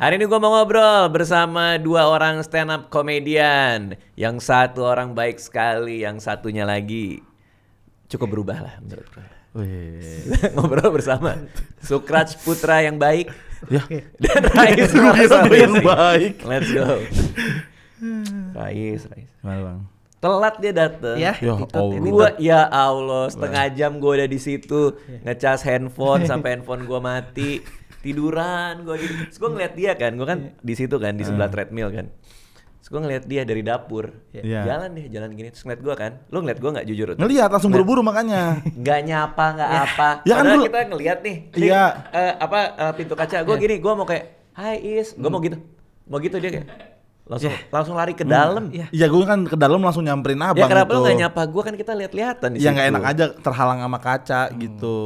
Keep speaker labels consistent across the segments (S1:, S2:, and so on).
S1: Hari ini gue mau ngobrol bersama dua orang stand up komedian. Yang satu orang baik sekali, yang satunya lagi cukup berubah lah menurut gue. Ngobrol bersama Sukraj Putra yang baik dan Rais yang baik. Let's go. Rais.
S2: Gimana bang?
S1: Telat dia dateng.
S3: Ya,
S1: Ya Allah, setengah jam gue udah di situ ngecas handphone sampai handphone gue mati. Tiduran gue gitu. Terus gue ngeliat dia kan, gue kan di situ kan di sebelah treadmill kan. Terus gue ngeliat dia dari dapur, jalan gini. Terus ngeliat gue kan, lu ngeliat gue nggak jujur?
S2: Ngeliat langsung buru-buru makanya.
S1: Nggak nyapa, nggak apa.
S2: Ya kan
S1: padahal kita ngeliat nih,
S2: iya.
S1: Pintu kaca. Gue gini, gue mau kayak, Hai Is, gue mau gitu dia kayak langsung lari ke dalam.
S2: Iya gue kan ke dalam langsung nyamperin abang.
S1: Ya kenapa
S2: gitu.
S1: lu nggak nyapa gue, kan kita lihat-lihatan di situ.
S2: Ya nggak enak aja terhalang sama kaca gitu.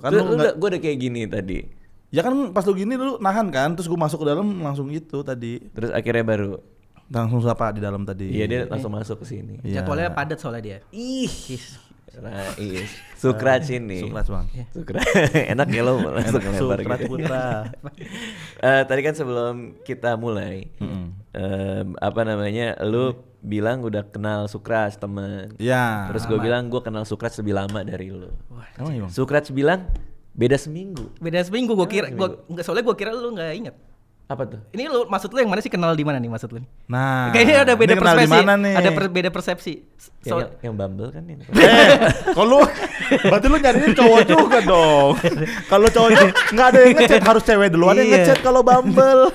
S2: Kan
S1: gue udah kayak gini tadi.
S2: Ya kan pas lu gini lu nahan kan, terus gue masuk ke dalam langsung gitu tadi.
S1: Terus akhirnya baru
S2: langsung sapa di dalam tadi.
S1: Iya dia langsung masuk ke sini.
S3: Jadwalnya padat soalnya dia.
S1: Rais. Sukraj ini.
S2: Sukraj bang.
S1: Sukraj. Enak ya lo langsung ngelebar
S2: Sukraj
S1: gitu.
S2: Putra.
S1: Tadi kan sebelum kita mulai, lu bilang udah kenal Sukraj temen.
S2: Iya.
S1: Terus gue bilang gue kenal Sukraj lebih lama dari lo.
S2: Emang iya bang?
S1: Sukraj bilang beda seminggu.
S3: Gue kira, soalnya gue kira lu nggak inget.
S1: Apa tuh?
S3: Ini lu maksud lu yang mana sih, kenal di mana nih maksud lu?
S2: Nah,
S3: kayaknya ada beda persepsi.
S2: Nih?
S3: Ada beda persepsi.
S1: Yang Bumble kan ini.
S2: Kalau berarti lu nyarinya cowok juga dong. Kalau cowoknya nggak ada yang ngechat, harus cewek duluan yang ngechat kalau Bumble.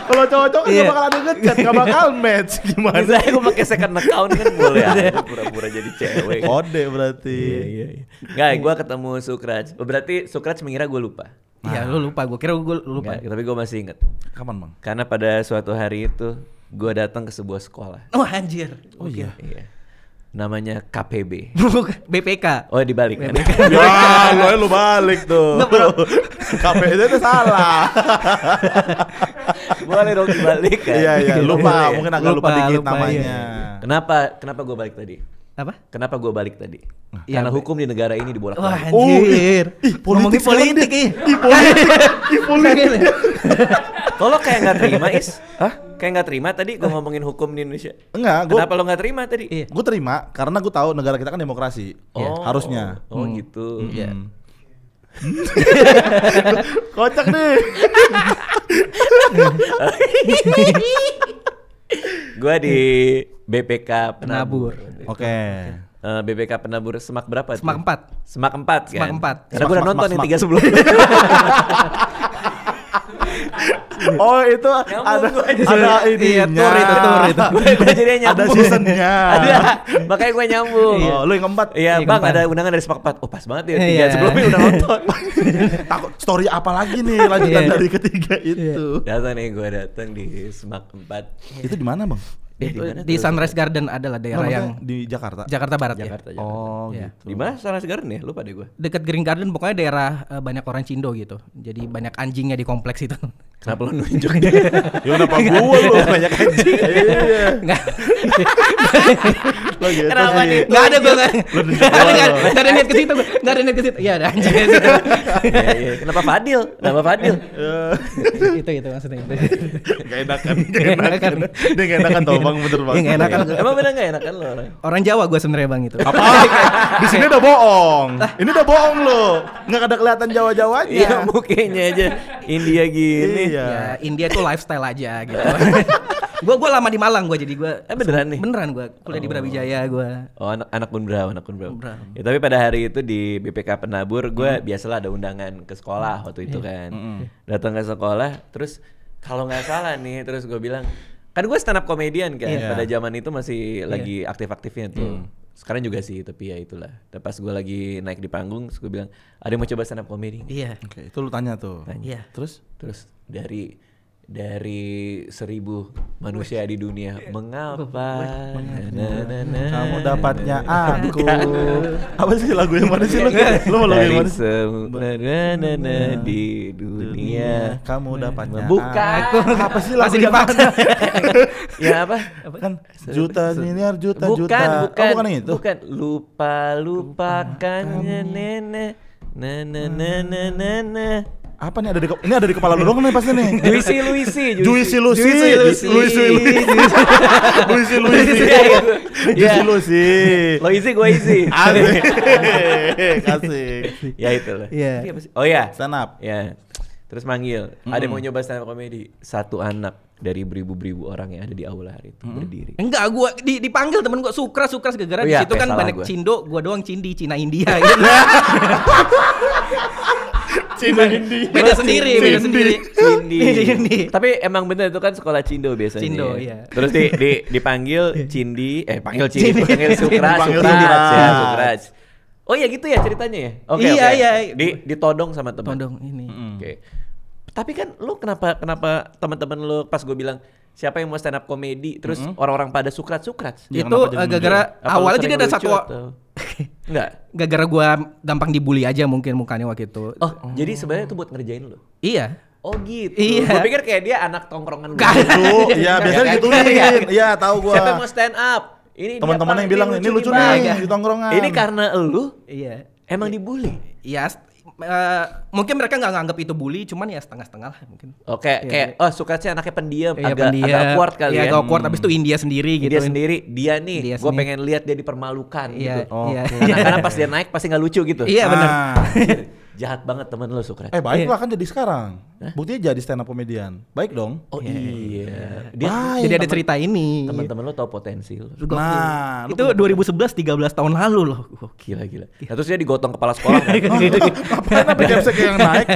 S2: Kalau cowok-cowok nggak bakal ada ngechat, nggak bakal match. Gimana?
S1: Bisa gue pakai second account kan boleh aja pura-pura jadi cewek.
S2: Kode berarti.
S1: Iya. Nggak, gue ketemu Sukraj. Berarti Sukraj mengira gue lupa.
S3: Iya, lu lupa. Gue kira gue lupa.
S1: Nggak, tapi gue masih inget.
S2: Kapan bang?
S1: Karena pada suatu hari itu gue datang ke sebuah sekolah.
S3: Oh anjir.
S2: Oh iya.
S1: Namanya KPB.
S3: BPK.
S1: Oh dibalik kan?
S2: Ya, lu balik tuh. KPB itu salah.
S1: Boleh dong dibalik kan?
S2: Iya, lupa. Mungkin agak lupa dikit namanya.
S1: Kenapa gue balik tadi?
S3: Apa?
S1: Kenapa gue balik tadi? Karena hukum di negara ini dibolak-balik.
S3: Wah anjir.
S1: Ngomongin politik.
S2: Politik.
S1: Kalau kayak nggak terima Is? Kayak nggak terima tadi gue ngomongin hukum di Indonesia.
S2: Enggak.
S1: Kenapa lo nggak terima tadi?
S2: Gue terima karena gue tahu negara kita kan demokrasi. Harusnya.
S1: Oh gitu.
S3: Iya.
S2: Kocak nih.
S1: Gue di BPK Penabur.
S2: Oke.
S1: BPK Penabur Semak berapa?
S3: Semak 4.
S1: Semak 4 kan?
S3: Semak 4.
S1: Karena gue udah nonton yang 3 sebelumnya.
S2: Oh itu ada ininya.
S3: Tur itu.
S1: Gue jadi nyambung.
S2: Ada seasonnya.
S1: Ada. Makanya gue nyambung.
S2: Oh, lu yang keempat.
S1: Iya bang, ada undangan dari Semak 4. Oh pas banget ya. 3 sebelumnya udah nonton.
S2: Takut story apa lagi nih lanjutan dari ketiga itu.
S1: Datang nih, gue datang di Semak 4.
S2: Itu di mana bang?
S3: Di Sunrise Garden adalah daerah yang
S2: di Jakarta.
S3: Jakarta Barat
S1: Jakarta.
S2: Oh
S3: Iya.
S2: gitu.
S1: Di mana Sunrise Garden ya? Lupa deh gue.
S3: Dekat Green Garden, pokoknya daerah banyak orang Cindo gitu. Jadi banyak anjingnya di kompleks itu.
S1: Kenapa lo nunjuk dia?
S2: Ya kenapa gua lu
S1: Banyak anjing.
S2: Iya.
S3: Enggak.
S2: Lo gitu
S1: Kenapa
S2: sih.
S1: nih?
S3: Enggak ada gue enggak ada niat ke situ. Enggak ada niat ke situ. Iya, ada anjing di situ.
S1: Iya. Kenapa Fadil?
S3: Itu maksudnya.
S2: Gak enakan. Dia gak enakan tau bang, bener bang.
S3: Gak enakan.
S1: Emang bener gak enakan lo?
S3: Orang Jawa gue sebenarnya bang itu.
S2: Apa? Di sini udah bohong. Ini udah bohong lo. Nggak ada kelihatan Jawa-Jawanya.
S1: Iya mukanya aja India gini.
S2: Iya.
S3: Ya India tuh lifestyle aja gitu. Gue lama di Malang gue, jadi gue
S1: beneran nih?
S3: Beneran gue kuliah di Brawijaya gue.
S1: Oh anak Unbrau. Ya tapi pada hari itu di BPK Penabur gue biasalah ada undangan ke sekolah waktu itu kan. Datang ke sekolah terus kalau nggak salah nih, terus gue bilang kan gue stand up comedian kan. Pada zaman itu masih lagi aktif-aktifnya tuh. Sekarang juga sih, tapi ya itulah. Dan pas gue lagi naik di panggung, terus gue bilang, ada yang mau coba stand up comedy?
S3: Iya.
S2: Oke, itu lu tanya tuh.
S3: Iya.
S2: Terus
S1: dari 1000 manusia di dunia, mengapa
S2: kamu dapatnya aku? Apa sih lagu yang mana sih lu? Lu mau lagu yang mana?
S1: Semua di dunia
S2: kamu dapatnya
S1: bukan
S2: aku. Apa sih lagu
S3: Masih
S2: yang
S3: dipaksa.
S1: Ya apa?
S2: Kan juta miliar juta.
S1: Bukan.
S2: Bukan yang itu.
S1: Bukan. Lupakannya nenek.
S2: Apa nih ini ada di kepala lu dong nih pasti nih.
S1: Juicy Lucy. Lo gue easy.
S2: Kasih.
S1: Ya itu lah.
S3: Iya.
S1: Oh ya.
S2: Stand up.
S1: Ya. Terus manggil. Ada yang mau nyoba stand up comedy. Satu anak dari beribu-ribu orang yang ada di aula hari itu berdiri.
S3: Enggak, gua dipanggil temen gua Sukras gara-gara di situ kan banyak Cindo, gua doang Cindi, Cina India gitu.
S2: Cina Indi.
S3: Beda sendiri.
S1: Cindi. Tapi emang bener itu kan sekolah Cindo biasanya.
S3: Cindo, iya.
S1: Terus dipanggil Cindi, panggil Sukras. Oh iya gitu ya ceritanya ya. Oke.
S3: Iya.
S1: Ditodong sama teman.
S3: Todong ini.
S1: Oke. Tapi kan lu kenapa teman-teman lu pas gue bilang siapa yang mau stand up comedy terus orang-orang pada sukrat?
S3: Ya, itu gara-gara awalnya jadi ada satu
S1: enggak.
S3: Gara-gara gua gampang dibully aja mungkin mukanya waktu itu.
S1: Jadi sebenarnya itu buat ngerjain lu.
S3: Iya.
S1: Oh gitu.
S3: Iya.
S1: Gue pikir kayak dia anak tongkrongan
S2: Gitu. Iya, biasanya gituin. Iya, tahu gua.
S1: Siapa yang mau stand up? Ini
S2: teman-teman yang bilang ini lucu nih di tongkrongan.
S1: Ini karena lu
S3: Iya.
S1: emang dibully.
S3: Iya. Mungkin mereka nggak nganggap itu bully, cuman ya setengah-setengah lah mungkin.
S1: Oke, kayak suka sih anaknya pendiam,
S3: iya,
S1: agak awkward kali ya.
S3: Agak awkward, habis itu India sendiri gitu.
S1: Dia nih, gue pengen lihat dia dipermalukan gitu.
S3: Iya.
S1: Karena pas dia naik pasti nggak lucu gitu.
S3: Iya benar.
S1: Jahat banget temen lo Sukrat.
S2: Baik lah kan jadi sekarang. Buktinya jadi stand up comedian. Baik dong.
S1: Oh iya.
S3: Jadi ada cerita ini.
S1: Teman-teman lo tahu potensi lo.
S2: Nah,
S3: itu 2011 13 tahun lalu loh.
S1: Gila. Nah, terus dia digotong kepala sekolah kan?
S2: Apa capsek yang naik?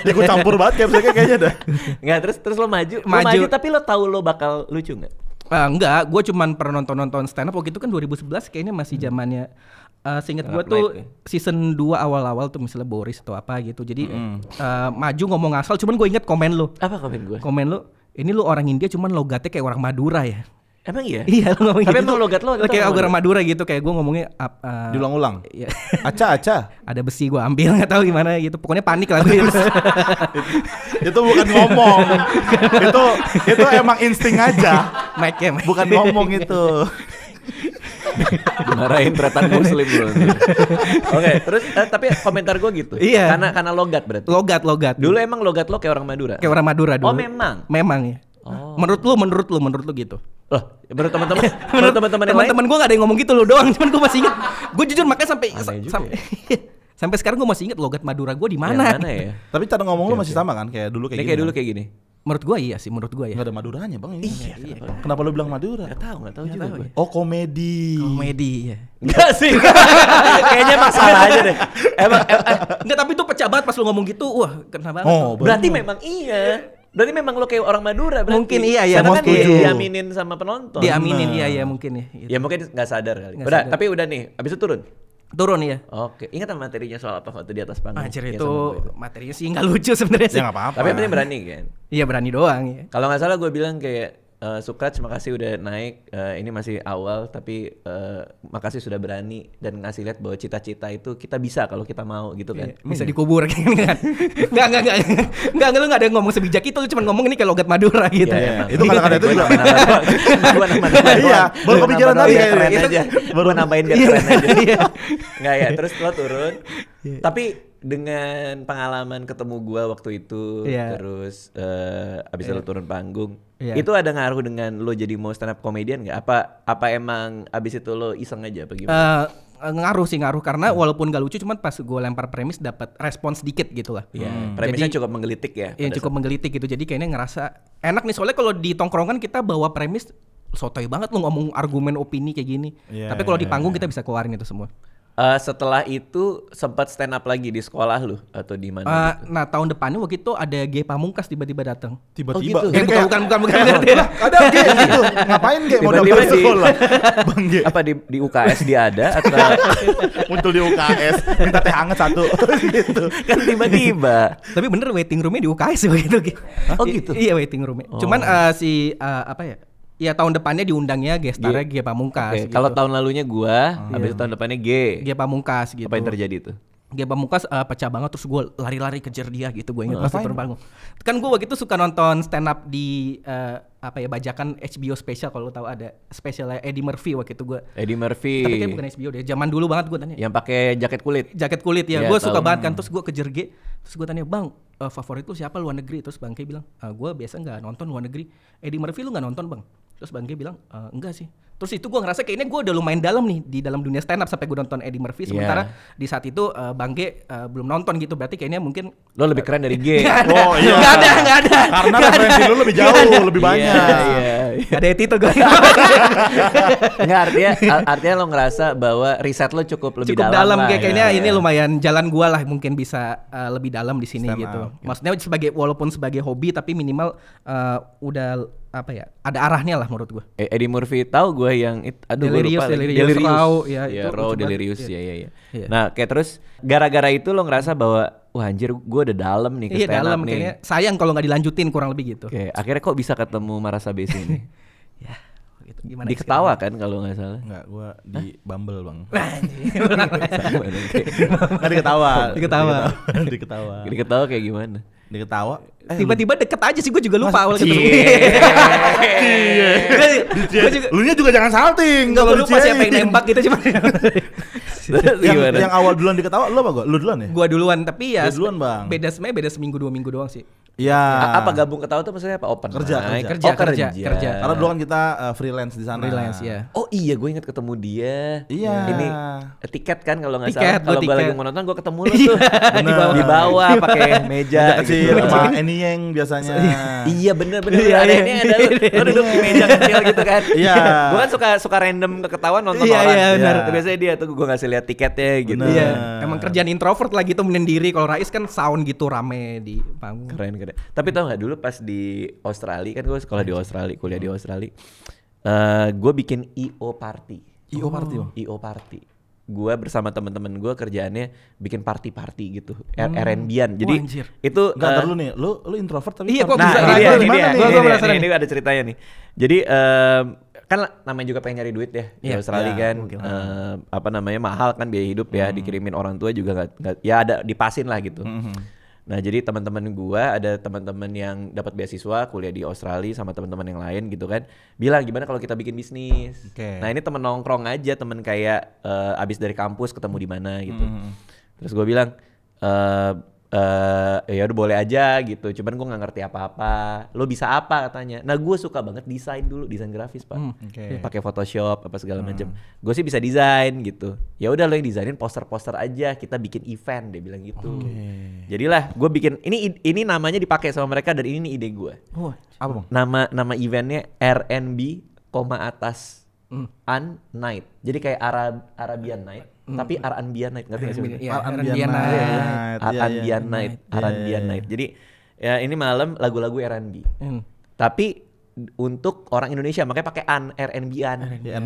S2: Ikut campur banget capseknya kayaknya dah.
S1: Enggak, terus lo maju tapi lo tahu lo bakal lucu enggak?
S3: Enggak, gue cuman pernah nonton stand up waktu itu kan 2011 kayaknya masih zamannya seinget gue tuh season 2 awal-awal tuh misalnya Boris atau apa gitu. Jadi maju ngomong asal, cuman gue inget komen lu.
S1: Apa komen gue?
S3: Komen lu, ini lu orang India cuman logatnya kayak orang Madura ya.
S1: Emang iya?
S3: Iya lu ngomong
S1: tapi
S3: gitu.
S1: Emang logat lo
S3: kayak orang Madura gitu, kayak gue ngomongnya
S2: diulang-ulang.
S3: Iya.
S2: Aca.
S3: Ada besi gue ambil, nggak tahu gimana gitu. Pokoknya panik lah gue.
S2: Itu bukan ngomong. itu emang insting aja.
S3: Mic-nya.
S2: Bukan ngomong itu.
S1: Marahin tretan muslim lu. Oke, terus tapi komentar gue gitu.
S3: Iya.
S1: Karena logat berarti.
S3: Logat.
S1: Dulu emang logat lo kayak orang Madura.
S3: Kayak orang Madura dulu.
S1: Oh, memang.
S3: Memang ya. Oh. Menurut lu gitu.
S1: Loh, menurut teman-teman yang lain.
S3: Teman-teman gue gak ada yang ngomong gitu lo doang, cuman gue masih inget. Gue jujur makanya sampai sekarang gue masih inget logat Madura gue di mana.
S1: Ya?
S2: Tapi cara ngomong lu masih sama kan kayak dulu kayak gini.
S1: Kayak dulu kayak gini.
S3: Menurut gue iya sih, menurut gue ya.
S2: Gak ada Maduranya bang ini.
S3: Iya.
S2: Kenapa lu bilang Madura?
S1: Gak tahu juga gue.
S2: Oh komedi
S3: ya.
S1: Enggak sih. Kayaknya masalah aja deh.
S3: Enggak, tapi itu pecah banget pas lu ngomong gitu. Wah, kena banget.
S1: Oh, berarti memang iya. Berarti memang lo kayak orang Madura berarti.
S3: Mungkin iya ya.
S1: Karena kan diaminin sama penonton.
S3: Diaminin iya mungkin ya.
S1: Gitu. Ya mungkin gak sadar kali. Tapi udah nih, abis itu turun ya. Oke, ingat materinya soal apa waktu di atas panggung?
S3: Anjir itu materinya sih nggak lucu sebenarnya sih.
S2: Ya nggak apa-apa.
S1: Tapi yang penting berani kan.
S3: Iya berani doang ya.
S1: Kalau nggak salah gue bilang kayak Sukrat, makasih udah naik. Ini masih awal tapi makasih sudah berani dan ngasih lihat bahwa cita-cita itu kita bisa kalau kita mau gitu kan.
S3: Bisa dikubur kan. Enggak lu enggak ada yang ngomong sebijak itu, lu cuma ngomong ini kayak logat Madura gitu.
S1: Ya,
S2: itu kata-kata itu juga.
S1: Iya,
S2: baru kepikiran tadi
S1: keren aja. Baru nambahin biar keren aja. Enggak ya, terus lo turun. Tapi dengan pengalaman ketemu gua waktu itu, terus abis itu lo turun panggung, itu ada ngaruh dengan lo jadi mau stand up comedian nggak? Apa emang abis itu lo iseng aja apa gimana?
S3: Ngaruh karena walaupun gak lucu, cuman pas gue lempar premis dapat respons sedikit gitu lah.
S1: Premisnya cukup menggelitik ya.
S3: Iya cukup menggelitik gitu, jadi kayaknya ngerasa enak nih, soalnya kalau di tongkrongan kita bawa premis sotoy banget lu ngomong argumen opini kayak gini. Tapi kalau di panggung kita bisa keluarin itu semua.
S1: Setelah itu sempat stand up lagi di sekolah lu atau di mana? Gitu?
S3: Nah tahun depannya waktu itu ada G Pamungkas tiba-tiba datang.
S2: Tiba-tiba.
S1: Oh, gitu.
S3: Bukan.
S2: Ada G gitu. Ngapain G mau daftar sekolah? Bang G.
S1: Apa di UKS dia ada atau
S2: muncul di UKS minta teh hangat satu gitu.
S1: Kan tiba-tiba.
S3: Tapi bener waiting roomnya di UKS begitu.
S1: Oh gitu.
S3: Iya waiting roomnya. Cuman apa ya? Ya tahun depannya diundangnya gestarnya G Pamungkas.
S1: Gitu. Kalau tahun lalunya gua, habis itu tahun depannya G
S3: Pamungkas gitu.
S1: Apa yang terjadi itu?
S3: Game Pamungkas pecah banget, terus gue lari-lari kejar dia gitu, gue inget pasti terbangun. Kan gue waktu itu suka nonton stand up di bajakan HBO special, kalau lo tahu ada spesialnya Eddie Murphy waktu itu gue.
S1: Eddie Murphy.
S3: Tapi kayak bukan HBO deh, zaman dulu banget gue tanya.
S1: Yang pakai jaket kulit.
S3: Jaket kulit ya, gue suka banget kan. Terus gue kejar G, terus gue tanya, "Bang, favorit lu siapa luar negeri?" Terus Bang K bilang, "Gue biasa nggak nonton luar negeri." "Eddie Murphy lu nggak nonton, Bang?" Terus Bang K bilang, "Enggak sih." Terus itu gue ngerasa kayaknya gue udah lumayan dalam nih di dalam dunia stand up sampai gue nonton Eddie Murphy. Sementara di saat itu Bang G belum nonton gitu, berarti kayaknya mungkin
S1: lo lebih keren dari G.
S2: Oh iya.
S3: Gak ada.
S2: Karena referensi lu lebih jauh, lebih banyak.
S1: Iya.
S3: Ada itu gue.
S1: Enggak, artinya lo ngerasa bahwa riset lo cukup lebih
S3: Cukup
S1: dalam lah,
S3: kayaknya
S1: ya.
S3: ini lumayan jalan gue lah, mungkin bisa lebih dalam di sini
S2: Stand
S3: gitu.
S2: up,
S3: Maksudnya walaupun sebagai hobi tapi minimal udah ada arahnya lah menurut gue.
S1: Eddie Murphy tahu gue yang
S3: Delirious,
S1: Raw,
S3: ya,
S1: ya,
S3: itu
S1: Raw,
S3: lucu
S1: Delirious,
S3: banget.
S1: ya.
S3: Iya.
S1: Nah, kayak terus gara-gara itu lo ngerasa bahwa wah anjir gue udah dalam nih ke
S3: Iya,
S1: stand up
S3: dalam
S1: nih.
S3: kayaknya. Sayang kalau nggak dilanjutin, kurang lebih gitu.
S1: Oke, akhirnya kok bisa ketemu Marasa Base ini?
S3: Ya, gitu. Gimana?
S1: Diketawa kan kalau nggak salah.
S2: Enggak, gua di Bumble, Bang.
S1: Sama dong, kayak.
S2: Enggak diketawa.
S3: Diketawa.
S2: Diketawa.
S1: Diketawa kayak gimana?
S2: Diketawa.
S3: Tiba-tiba deket aja sih, gue juga lupa awal ketemu.
S2: Lu nya juga jangan salting
S3: Enggak,
S2: kalau
S3: gue lupa siapa yang nembak gitu cuma.
S2: yang awal duluan diketawa lu apa gua? Lu duluan ya?
S3: Gua duluan, tapi ya
S2: Lu duluan, Bang.
S3: beda seminggu 2 minggu doang sih.
S2: Iya.
S1: Apa gabung ketawa tuh maksudnya apa? Open
S2: Kerja,
S1: mic?
S2: kerja.
S3: Kerja.
S2: Karena dulu kan kita freelance di sana.
S3: Freelance ya.
S1: Oh iya, gue inget ketemu dia.
S2: Iya.
S1: Ini tiket kan kalau nggak
S3: Tiket,
S1: salah. Kalau
S3: gua
S1: gue lagi
S3: tiket.
S1: mau nonton, gue ketemu lu tuh
S2: Bener.
S1: di bawah pakai meja
S2: Meja kecil
S1: gitu.
S2: sama Eni Yang biasanya.
S1: Iya bener ada ini ada lu duduk di meja kecil gitu kan.
S2: Iya.
S1: Gue kan suka random ketahuan nonton
S3: Iya,
S1: orang.
S3: iya, benar.
S1: Itu biasanya dia tuh gue ngasih lihat tiketnya gitu.
S2: Bener.
S3: Iya, emang kerjaan introvert lah gitu, menyendiri. Kalau Rais kan sound gitu rame di panggung.
S1: Keren. Tapi tau nggak dulu pas di Australia, kan gue sekolah di Australia, kuliah di Australia. Gue bikin IO party.
S2: IO party, Bang.
S1: IO party. Gue bersama teman-teman gue kerjaannya bikin party gitu, R&B-an. Jadi
S3: Wah, anjir.
S1: itu
S2: Enggak dulu nih, lu introvert tapi
S3: Iya, kok
S1: nah
S3: bisa?
S1: ini dia,
S3: Gua
S1: ini
S3: gimana
S1: dia,
S3: nih? Gua penasaran
S1: ini ada ceritanya nih. Jadi kan namanya juga pengen nyari duit ya di
S3: Iya.
S1: Australia
S2: Iya,
S1: kan,
S2: mungkin.
S1: apa namanya mahal kan biaya hidup ya, dikirimin orang tua juga nggak, ya ada dipasin lah gitu. Nah jadi teman-teman gua ada teman-teman yang dapat beasiswa kuliah di Australia sama teman-teman yang lain gitu kan, bilang gimana kalau kita bikin bisnis.
S2: Oke.
S1: Nah ini temen nongkrong aja, temen kayak abis dari kampus ketemu di mana gitu. Terus gua bilang ya udah boleh aja gitu, cuman gue nggak ngerti apa-apa. Lo bisa apa katanya? Nah gue suka banget desain dulu, desain grafis pak,
S2: Oke.
S1: pakai Photoshop apa segala macam. Gue sih bisa desain gitu. Ya udah lo yang desainin poster-poster aja, kita bikin event, dia bilang gitu. Jadilah gue bikin ini namanya dipakai sama mereka dan ini ide gue.
S3: Oh,
S2: Apa, Bang?
S1: Nama eventnya R&B, atas an night. Jadi kayak Arabian night, tapi R&B night, ngerti nggak sih?
S3: Iya,
S2: R&B night.
S1: R&B night. Jadi ya ini malam lagu-lagu R&B. Tapi untuk orang Indonesia makanya pakai R&B-an.
S2: Iya,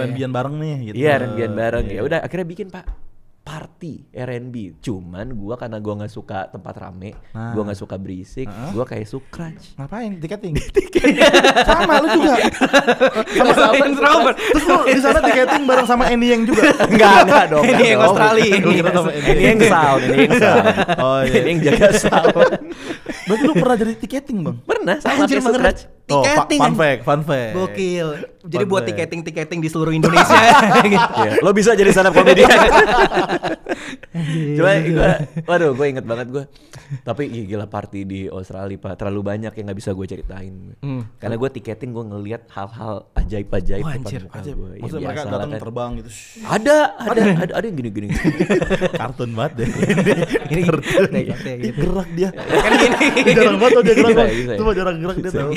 S2: R&B-an bareng nih gitu.
S1: Iya, R&B-an bareng. Ya udah akhirnya bikin Pak party R&B. Cuman gua karena gua nggak suka tempat rame, gua nggak suka berisik, gua kayak Sukraj.
S2: Ngapain? Tiketing. Sama lu juga.
S3: Sama introvert.
S2: Terus lu di sana tiketing bareng sama Eni Yang juga.
S1: Enggak dong.
S3: Ini yang Australia.
S1: Ini yang sound.
S2: Oh iya.
S1: Ini yang jaga sound.
S2: Berarti lu pernah jadi tiketing, Bang?
S1: Pernah sama
S3: Anjir,
S1: kayak Sukraj.
S2: Oh,
S3: Tiketing.
S2: fun fact.
S3: Gokil. Jadi
S2: Fun
S3: buat
S2: fact.
S3: tiketing di seluruh Indonesia gitu.
S1: Iya, lo bisa jadi stand up comedian. Cuma gue inget banget gue. Tapi gila party di Australia Pak, terlalu banyak yang nggak bisa gue ceritain. Karena gue tiketing gue ngelihat hal-hal ajaib-ajaib
S3: Wah,
S1: depan
S3: anjir,
S1: muka
S2: Aja,
S1: gue.
S2: maksudnya mereka datang terbang gitu.
S1: Ada yang gini-gini.
S2: Kartun banget deh.
S3: Ini gitu.
S2: Gerak dia.
S3: Kan gini.
S2: Jarang banget dia gerak.
S1: Bisa.
S2: Cuma jarang gerak dia tahu.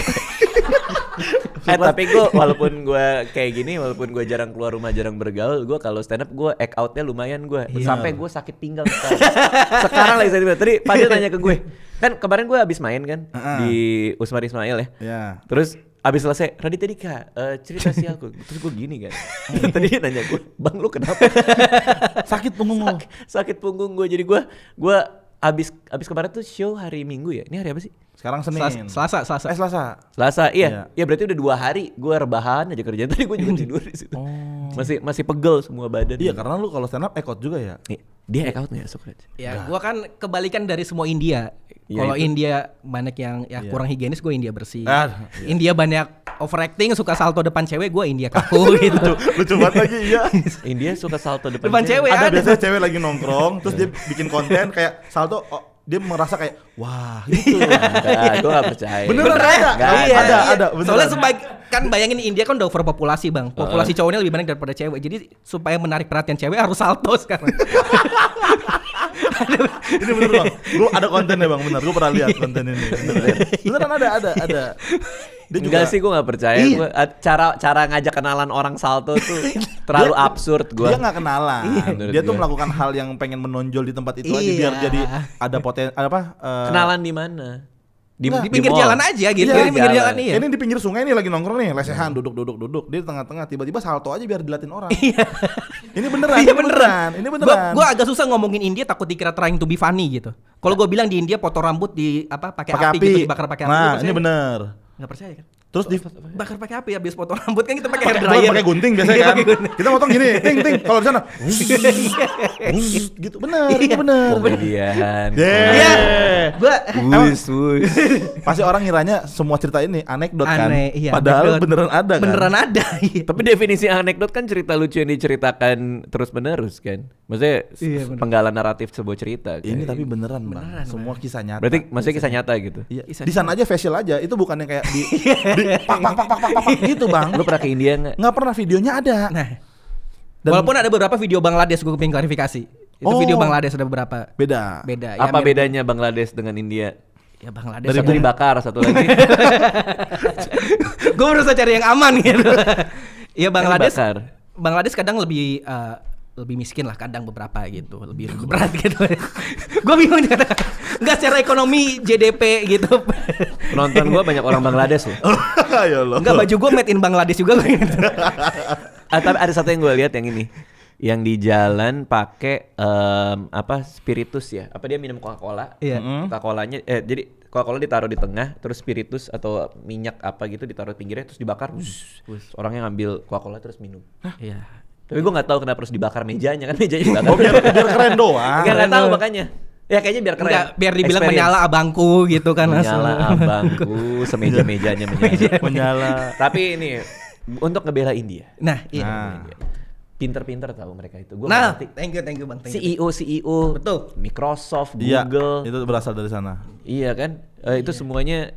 S1: Tapi gue walaupun gue kayak gini, walaupun gue jarang keluar rumah, jarang bergaul, gue kalau stand up gue act outnya lumayan gue. Sampai gue sakit pinggang sekarang lagi saya tadi Fadil nanya ke gue, kan kemarin gue abis main kan di Usmar Ismail ya.
S2: Iya.
S1: Terus abis selesai, Raditya Dika cerita sih aku. Terus gue gini kan. Tadi dia nanya gue, Bang lu kenapa?
S2: Sakit punggung lu.
S1: Sakit punggung gue. Jadi gue abis kemarin tuh show hari Minggu ya. Ini hari apa sih?
S2: Sekarang Senin.
S3: Selasa.
S1: Selasa, iya. Ya berarti udah 2 hari gue rebahan aja kerjaan. Tadi gue juga tidur di situ. Masih pegel semua badan.
S2: Iya, karena lu kalau stand up ekot juga ya.
S1: Dia account-nya Socrates.
S3: Ya, gua kan kebalikan dari semua India.
S1: Ya,
S3: Kalau
S1: itu.
S3: India banyak yang kurang higienis, gue India bersih.
S2: Ah,
S3: India banyak overacting, suka salto depan cewek, gue India kaku gitu.
S2: lucu banget lagi iya.
S1: India suka salto depan
S3: Depan cewek.
S2: Ada
S3: ada.
S2: biasanya cewek lagi nongkrong terus dia bikin konten kayak salto, dia merasa kayak wah gitu.
S1: Enggak, gue gak percaya.
S2: Beneran ada?
S1: Nggak
S3: Iya,
S2: ada,
S3: iya.
S2: ada, beneran.
S3: Soalnya kan bayangin India kan udah overpopulasi bang. Populasi cowoknya lebih banyak daripada cewek. Jadi supaya menarik perhatian cewek harus salto sekarang.
S2: Ini bener bang, gue ada kontennya bang, bener, gue pernah lihat konten ini. Beneran ada. Dia
S1: Enggak sih, gue gak percaya.
S2: Iya.
S1: Cara ngajak kenalan orang salto tuh terlalu absurd gue.
S2: Dia nggak kenalan.
S1: menurut
S2: Dia tuh
S1: gua.
S2: melakukan hal yang pengen menonjol di tempat itu aja
S3: Iya.
S2: biar jadi ada
S1: Kenalan di mana?
S3: Di pinggir
S1: mall.
S3: jalan aja gitu.
S2: Iya,
S3: Di pinggir
S1: jalan.
S3: jalan iya.
S2: Ini di pinggir sungai nih lagi nongkrong nih, lesehan duduk. Dia di tengah-tengah tiba-tiba salto aja biar diliatin orang. Ini beneran.
S3: Iya beneran.
S2: Ini beneran.
S3: Gue agak susah ngomongin India, takut dikira trying to be funny gitu. Kalau gue bilang di India potong rambut pakai api gitu, dibakar pakai api.
S2: Nah, ini bener.
S3: Nggak percaya kan?
S2: Terus di
S3: Bakar pakai api habis potong rambut kan kita pakai hair dryer.
S2: pakai gunting biasanya
S3: Iya,
S2: kan.
S3: pakai gunting.
S2: Kita motong gini, ting. Kalau di sana gitu. Bener, ini bener.
S1: Komedian.
S3: Iya. Gue
S1: Wus.
S2: Pasti orang ngiranya semua cerita ini anekdot kan.
S3: Aneh, iya,
S2: Padahal
S3: anekdot.
S2: beneran ada kan.
S3: beneran ada. Iya.
S1: Tapi definisi anekdot kan cerita lucu yang diceritakan terus menerus kan. Maksudnya
S3: Iya, bener.
S1: penggalan naratif sebuah cerita kan.
S2: Ini tapi beneran, Bang. Semua kisah nyata.
S1: Berarti maksudnya kisah nyata gitu.
S2: Iya.
S3: Kisah
S2: Di sana aja facial aja, itu bukan yang kayak di pak gitu, Bang.
S1: Lu pernah ke India nggak?
S2: Nggak pernah, videonya ada.
S3: Nah,
S2: Dan-
S3: walaupun ada beberapa video Bangladesh, gue pengen klarifikasi. Itu
S2: Oh.
S3: video Bangladesh ada beberapa.
S2: Beda.
S3: Beda.
S1: Apa
S3: mirip-
S1: bedanya Bangladesh dengan India?
S3: Ya Bangladesh.
S1: Satu dibakar, satu lagi
S3: Gue berusaha cari yang aman gitu. Ya Bangladesh.
S1: dibakar.
S3: Bangladesh kadang lebih miskin lah, kadang beberapa gitu, lebih berat gitu. Gue bingung nih, nggak secara ekonomi GDP gitu.
S1: Penonton gua banyak orang Bangladesh loh.
S2: Ya Allah.
S3: Enggak, baju gue made in Bangladesh juga gitu.
S1: Tapi ada satu yang gue lihat yang ini, yang di jalan pakai spiritus ya? Apa dia minum Coca-Cola?
S3: Iya.
S1: Coca-Colanya, jadi Coca-Cola ditaruh di tengah, terus spiritus atau minyak apa gitu ditaruh di pinggirnya, terus dibakar. Orangnya ngambil Coca-Cola terus minum.
S3: Iya.
S1: Tapi gue nggak tahu kenapa harus dibakar mejanya, kan mejanya dibakar.
S2: Oh, biar keren doang.
S1: Nggak tahu makanya. Ya kayaknya biar keren.
S3: Enggak, biar dibilang
S1: Experience.
S3: menyala abangku gitu kan.
S1: Menyala
S3: langsung.
S1: abangku, semeja-mejanya menyala.
S2: Menyala.
S1: Tapi ini untuk ngebela India.
S3: Nah, iya.
S2: Nah.
S1: Pinter-pinter tahu mereka itu. Gue
S3: Nah,
S1: ngerti.
S3: thank you Bang. Thank you.
S1: CEO,
S3: Betul.
S1: Microsoft,
S2: Iya,
S1: Google.
S2: itu berasal dari sana.
S1: Iya kan? Itu semuanya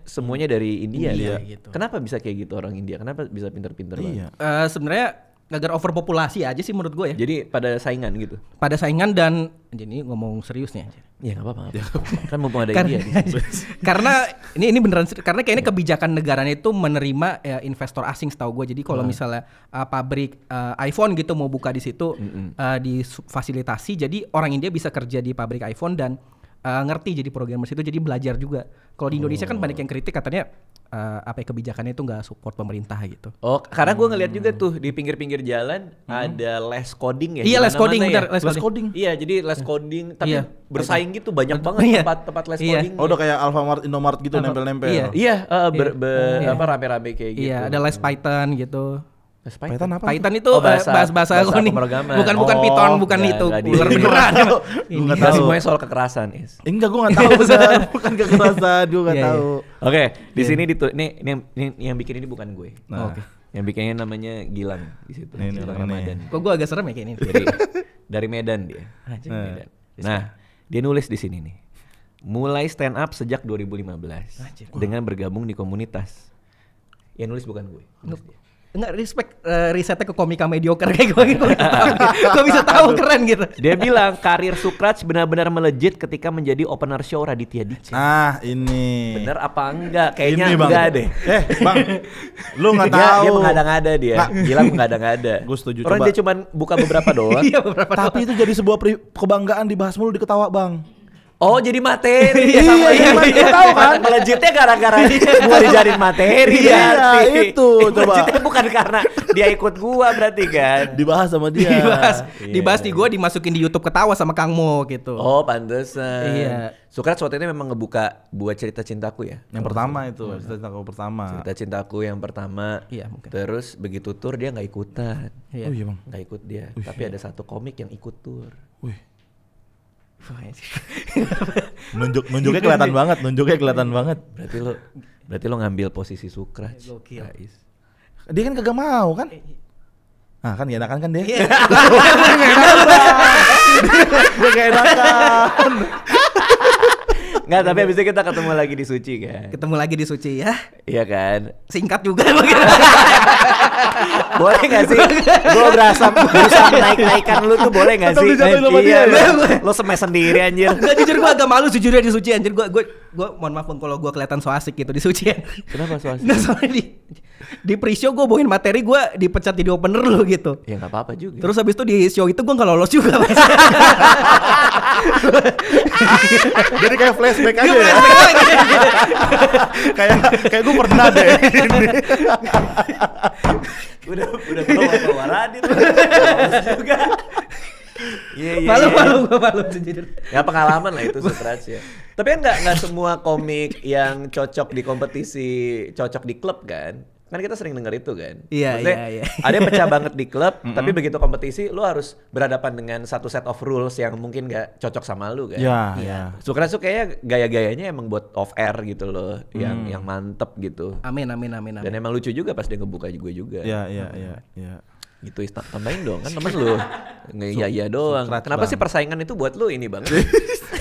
S1: dari India.
S3: Iya,
S1: dia.
S3: gitu.
S1: Kenapa bisa kayak gitu orang India? Kenapa bisa pinter-pinter
S2: Iya.
S1: banget?
S3: Sebenarnya agar overpopulasi aja sih menurut gue ya.
S1: Jadi pada saingan gitu.
S3: Pada saingan dan jadi ngomong serius nih aja.
S1: Ya nggak apa-apa. Kan mumpung ada
S3: Karena,
S1: India.
S3: karena ini beneran karena kayaknya kebijakan negaranya itu menerima investor asing setahu gue. Jadi kalau misalnya pabrik iPhone gitu mau buka di situ difasilitasi, jadi orang India bisa kerja di pabrik iPhone dan ngerti jadi programmer situ, jadi belajar juga. Kalau di Indonesia kan banyak yang kritik katanya kebijakannya itu nggak support pemerintah gitu.
S1: Oh, karena gue ngeliat juga tuh di pinggir-pinggir jalan ada les coding ya.
S3: Iya,
S1: di
S3: les coding,
S1: mana-mana
S3: bener, les coding.
S1: Iya, jadi les coding tapi
S3: Iya.
S1: bersaing gitu banyak banget
S3: Iya.
S1: tempat les
S3: Iya.
S1: coding.
S2: Oh, udah kayak Alfamart, Indomart gitu nempel-nempel.
S3: Iya.
S1: Iya,
S3: Iya.
S1: rame-rame kayak gitu.
S3: Iya, ada les Python gitu.
S1: Les
S2: Python apa?
S3: Python itu
S1: bahasa
S3: coding.
S1: pemrograman.
S3: Bukan
S2: Oh,
S3: Python, bukan
S1: nggak,
S3: itu.
S1: nggak di-
S3: Ular beneran.
S2: Gue nggak
S1: Nggak
S2: tahu.
S1: semuanya soal kekerasan, Is.
S2: Enggak, gue nggak tahu bener. Bukan kekerasan, gue nggak
S3: Iya,
S2: tahu.
S1: Oke, di sini ini yang bikin ini bukan gue.
S2: Nah.
S3: Oke.
S1: Yang bikinnya namanya Gilang di situ.
S2: Ini
S1: Gilang
S2: orangnya nih.
S1: Ramadan.
S3: Kok gue agak serem ya kayak ini.
S1: Dari Medan dia.
S3: Anjing.
S1: Medan. Nah, dia nulis di sini nih. Mulai stand up sejak 2015
S3: Anjir.
S1: dengan bergabung di komunitas. Yang nulis bukan gue. Nulis dia.
S3: Enggak respect risetnya ke komika mediocre kayak gue gitu. Gue bisa tahu keren gitu.
S1: Dia bilang karir Socrates benar-benar melejit ketika menjadi opener show Raditya Dika.
S2: Nah, ini.
S1: Bener apa enggak? Kayaknya
S2: Ini, Bang.
S1: enggak deh.
S2: Bang, lu nggak
S1: Dia
S2: tahu.
S1: mengada-ngada dia.
S2: Nggak.
S1: Gilang mengada-ngada.
S2: Gua setuju,
S1: Orang
S2: coba.
S1: dia cuman buka beberapa doang.
S3: Iya beberapa.
S2: Tapi itu jadi sebuah kebanggaan dibahas mulu di Ketawa, Bang.
S1: Oh, jadi materi.
S2: Iya,
S1: sama
S2: iya,
S1: ini.
S2: iya, tahu kan?
S1: Melejitnya gara-gara gua dijadiin materi.
S2: Iya,
S1: berarti.
S2: itu, coba.
S1: Melejitnya bukan karena dia ikut gua berarti kan.
S2: Dibahas sama dia.
S3: Dibahas di gue dimasukin di YouTube Ketawa sama Kang Mo gitu.
S1: Oh, pantesan.
S3: Iya.
S1: Socrates waktu itu memang ngebuka buat cerita cintaku ya.
S2: Yang pertama itu, cerita cintaku pertama.
S1: Cerita cintaku yang pertama.
S3: Iya, mungkin.
S1: Terus begitu tur dia nggak ikutan.
S3: Iya.
S2: Oh iya, Bang.
S1: Nggak ikut dia. Tapi ada satu komik yang ikut tur.
S2: Wih. Nunjuknya kelihatan banget.
S1: Berarti lo ngambil posisi Sukraj.
S2: Dia kan kagak mau kan? Ah kan gak enakan kan dia? Gue gak enakan.
S1: Nggak, tapi abis itu kita ketemu lagi di Suci kan?
S3: Ketemu lagi di Suci ya?
S1: Iya kan?
S3: Singkat juga.
S1: Boleh nggak sih? Gue berusaha naik-naikan lu tuh boleh nggak sih? Iya, lo semes sendiri anjir.
S3: Enggak, jujur gue agak malu sejujurnya di Suci anjir. Gue mohon maaf kalau gue kelihatan so asik gitu di Suci.
S1: Kenapa so asik?
S3: Nah, soalnya di pre-show gue bawain materi, gue dipecat jadi opener lu gitu.
S1: Ya nggak apa-apa juga.
S3: Terus habis itu di show itu gue nggak lolos juga.
S2: Jadi kayak flashback aja ya. Kayak gue pernah deh.
S1: udah bawa Radit juga.
S3: Malu sejujur.
S1: Ya pengalaman lah itu Sukraj ya. Tapi kan nggak semua komik yang cocok di kompetisi cocok di klub kan? Kan kita sering denger itu kan.
S3: Iya.
S1: Ada yang pecah banget di klub, tapi begitu kompetisi lu harus berhadapan dengan satu set of rules yang mungkin gak cocok sama lu kan.
S2: Iya.
S1: Sukraj tuh kayaknya gaya-gayanya emang buat off air gitu loh, yang mantep gitu.
S3: Amin.
S1: Dan emang lucu juga pas dia ngebuka gue juga.
S2: Iya.
S1: Gitu, tambahin dong kan temen lu. Iya doang. Kenapa sih persaingan itu buat lu ini bang?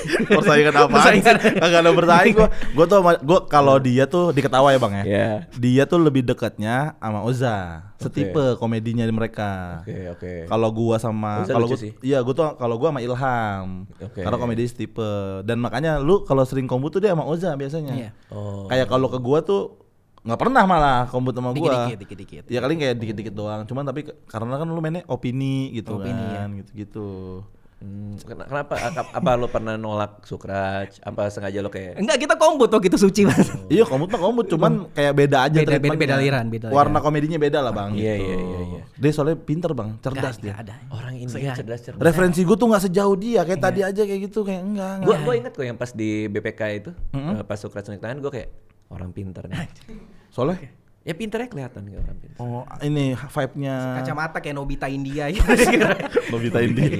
S2: Persaingan apa? Kagak ada bersaing gue kalau dia tuh diketawa ya bang ya.
S1: Yeah.
S2: Dia tuh lebih dekatnya sama Oza. Setipe komedinya mereka.
S1: Oke.
S2: Kalau gua sama kalau gua sama Ilham. Karena komedi setipe. Dan makanya lu kalau sering kombut tuh dia sama Oza biasanya.
S3: Iya.
S2: Kayak kalau ke gua tuh nggak pernah malah kombut sama gua.
S3: Dikit-dikit.
S2: Ya kali kayak dikit-dikit doang. Cuman tapi karena kan lu mainnya opini gitu kan, gitu-gitu.
S1: Kenapa? Apa lo pernah nolak Sukraj? Apa sengaja lo kayak?
S3: Enggak, kita kombut waktu itu Suci mas.
S2: Iya kombut cuman kayak beda aja.
S3: Beda aliran.
S2: Warna komedinya beda lah bang.
S1: Iya.
S2: Dia soalnya pinter bang, cerdas dia.
S3: Ada.
S1: Orang India cerdas.
S2: Referensi gue tuh nggak sejauh dia kayak tadi aja kayak gitu kayak enggak.
S1: Gue inget kok yang pas di BPK itu, pas Sukraj naik tangan gue kayak orang pinter nih.
S2: Soalnya?
S1: Ya pinternya kelihatan kayak orang pinter.
S2: Oh ini vibe-nya.
S3: Kacamata kayak Nobita India.
S2: Nobita India.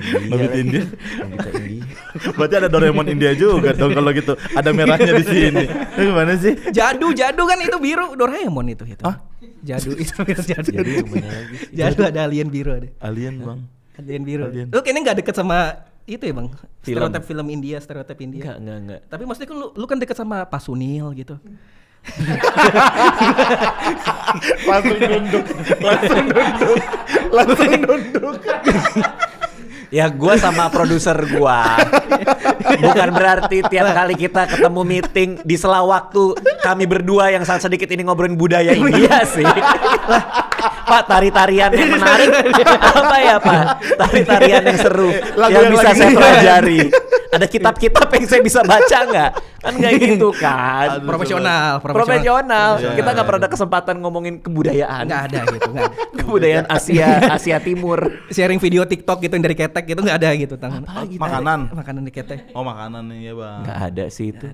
S2: Berarti ada Doraemon India juga dong kalau gitu. Ada merahnya di sini. Gimana sih?
S3: Jadu kan itu biru Doraemon itu.
S2: Hah?
S3: Jadu itu jadu.
S1: Jadi yang mana lagi?
S3: Jadu ada alien biru ada.
S2: Alien bang.
S3: Alien biru. Lu kayaknya nggak deket sama itu ya bang? Stereotip film India, stereotip India.
S1: Enggak.
S3: Tapi maksudnya kan lu kan deket sama Pak Sunil gitu.
S2: langsung nunduk.
S1: Ya gue sama produser gue. Bukan berarti tiap kali kita ketemu meeting di sela waktu kami berdua yang sangat sedikit ini ngobrolin budaya India sih. Pak, tari-tarian yang menarik apa ya Pak? Tari-tarian yang seru yang bisa saya pelajari. Ada kitab-kitab yang saya bisa baca nggak? Kan nggak gitu kan?
S3: Profesional.
S1: Kita nggak pernah ada kesempatan ngomongin kebudayaan.
S3: Nggak ada gitu.
S1: Kebudayaan Asia Timur.
S3: Sharing video TikTok gitu yang dari ketek gitu nggak ada gitu tangan.
S2: Makanan
S3: di ketek.
S2: Oh makanan nih ya bang.
S1: Nggak ada sih itu.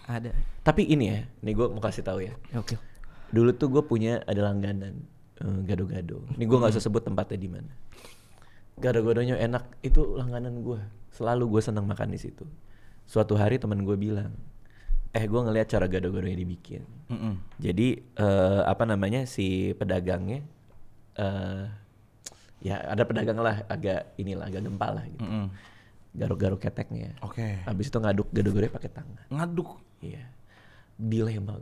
S3: Ada.
S1: Tapi ini ya, nih gue mau kasih tahu ya.
S3: Oke.
S1: Dulu tuh gue punya ada langganan gado-gado. Ini gue nggak usah sebut tempatnya di mana. Gado-gadonya enak, itu langganan gue. Selalu gue senang makan di situ. Suatu hari teman gue bilang, gue ngelihat cara gado-gadonya dibikin. Jadi si pedagangnya, ya ada pedagang lah agak gempal lah gitu. Garuk-garuk keteknya.
S2: Oke.
S1: Habis itu ngaduk gado-gadonya pakai tangan.
S2: Ngaduk.
S1: Iya. Dilema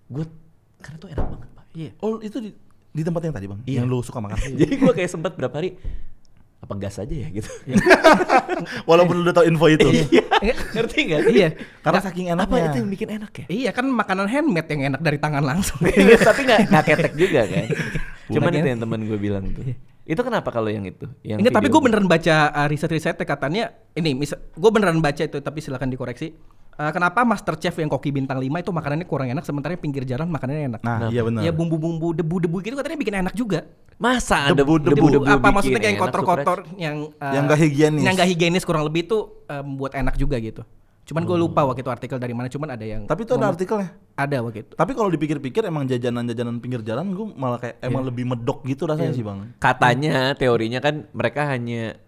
S1: gue. Karena tuh enak banget Pak.
S3: Iya.
S2: Oh itu di tempat yang tadi bang?
S1: Iya.
S2: Yang lu suka makan?
S1: Jadi gue kayak sempat berapa hari apa gas aja ya gitu.
S2: Walaupun lu udah tau info itu.
S1: Iya. Ngerti gak sih?
S3: Iya.
S2: Karena saking enaknya.
S1: Apa itu yang bikin enak ya?
S3: Iya kan makanan handmade yang enak dari tangan langsung.
S1: Tapi gak ketek juga kan. Cuman
S3: Bukan
S1: itu
S3: ya?
S1: yang teman gue bilang tuh. Itu kenapa kalau yang itu? Yang
S3: Ini tapi gue beneran baca riset-risetnya katanya ini gue beneran baca itu tapi silakan dikoreksi. Kenapa MasterChef yang koki bintang 5 itu makanannya kurang enak sementara pinggir jalan makanannya enak.
S2: Nah, iya benar.
S3: Ya bumbu-bumbu debu-debu gitu katanya bikin enak juga.
S1: Masa
S2: Debu
S3: apa maksudnya kayak yang kotor-kotor yang
S2: gak higienis.
S3: Yang gak higienis kurang lebih tuh membuat enak juga gitu. Cuman gue lupa waktu itu artikel dari mana, cuman ada yang
S2: Tapi itu ada artikelnya.
S3: Ada waktu itu.
S2: Tapi kalau dipikir-pikir emang jajanan-jajanan pinggir jalan gue malah kayak emang lebih medok gitu rasanya sih bang.
S1: Katanya teorinya kan mereka hanya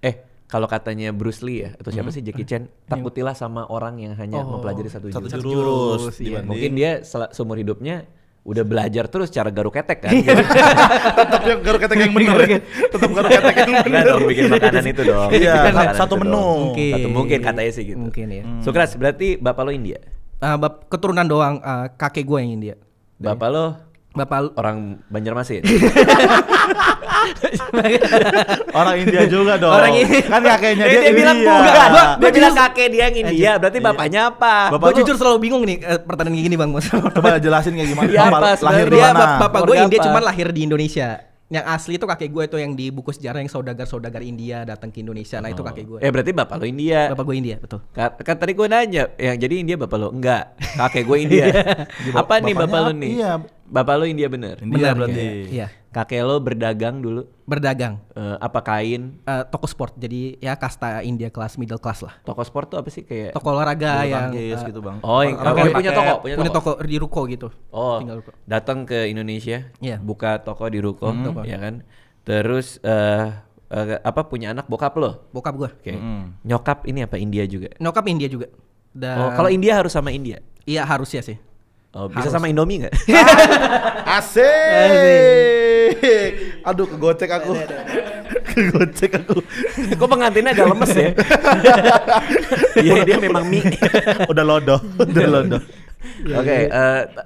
S1: kalau katanya Bruce Lee ya atau siapa sih Jackie Chan, takutilah sama orang yang hanya mempelajari satu jurus.
S2: Iya.
S1: Mungkin dia seumur hidupnya udah belajar terus cara garuk ketek kan. Gitu.
S2: Tetap yang garuk ketek yang benar. Tetap garuk ketek yang benar.
S1: Enggak dong bikin makanan itu dong.
S2: Iya,
S1: Makanan
S2: satu
S1: itu
S2: menu.
S1: dong. Satu mungkin katanya sih gitu.
S3: Mungkin ya.
S1: Sukras, berarti bapak lo India.
S3: Keturunan doang, kakek gue yang India.
S1: Bapak lo
S3: Bapak
S1: orang Banjarmasin.
S2: Orang India juga dong.
S3: Orang India.
S2: Kan kakeknya dia
S1: bilang
S2: India.
S1: bukan. Gua bilang kakek dia yang India, berarti bapaknya apa?
S3: Gue jujur selalu bingung nih pertanyaan kayak gini Bang Mas.
S2: Coba jelasin kayak gimana.
S1: Iya, apa
S2: Lahir di
S1: sebenarnya?
S2: mana?
S3: Bapak gue
S1: Keluarga
S3: India
S1: apa?
S3: cuman lahir di Indonesia. Yang asli itu kakek gue itu yang di buku sejarah yang saudagar India datang ke Indonesia. Nah itu kakek gue.
S1: Berarti bapak lo India.
S3: Bapak gue India, betul.
S1: Kan tadi gue nanya, yang jadi India bapak lo? Enggak, kakek gue India. Apa nih bapak lo nih?
S2: Iya.
S1: Bapak lo India bener?
S2: India
S3: Benar,
S2: berarti.
S3: Iya.
S1: Kakek lo berdagang dulu?
S3: Berdagang.
S1: Apa kain?
S3: Toko sport. Jadi ya kasta India kelas middle class lah.
S1: Toko sport tuh apa sih kayak?
S3: Toko olahraga
S2: Bulu
S3: yang
S2: tangkis gitu, Bang.
S1: Oh, yang
S3: Orang
S1: punya
S3: pakai-
S1: toko,
S3: punya toko di ruko gitu.
S1: Oh,
S3: Tinggal ruko.
S1: datang ke Indonesia,
S3: Iya.
S1: buka toko di ruko,
S3: Toko.
S1: ya kan? Terus apa punya anak bokap lo?
S3: Bokap gue.
S1: Oke. Nyokap ini apa India juga?
S3: Nyokap India juga. Dan
S1: Oh, kalau India harus sama India.
S3: iya harusnya sih.
S1: Oh, bisa
S3: Harus.
S1: sama Indomie nggak?
S2: Asik. Aduh kegocek aku. Kegocek aku.
S1: Kok pengantinnya agak lemes ya? Iya, dia memang mie.
S2: Udah lodoh.
S1: Oke,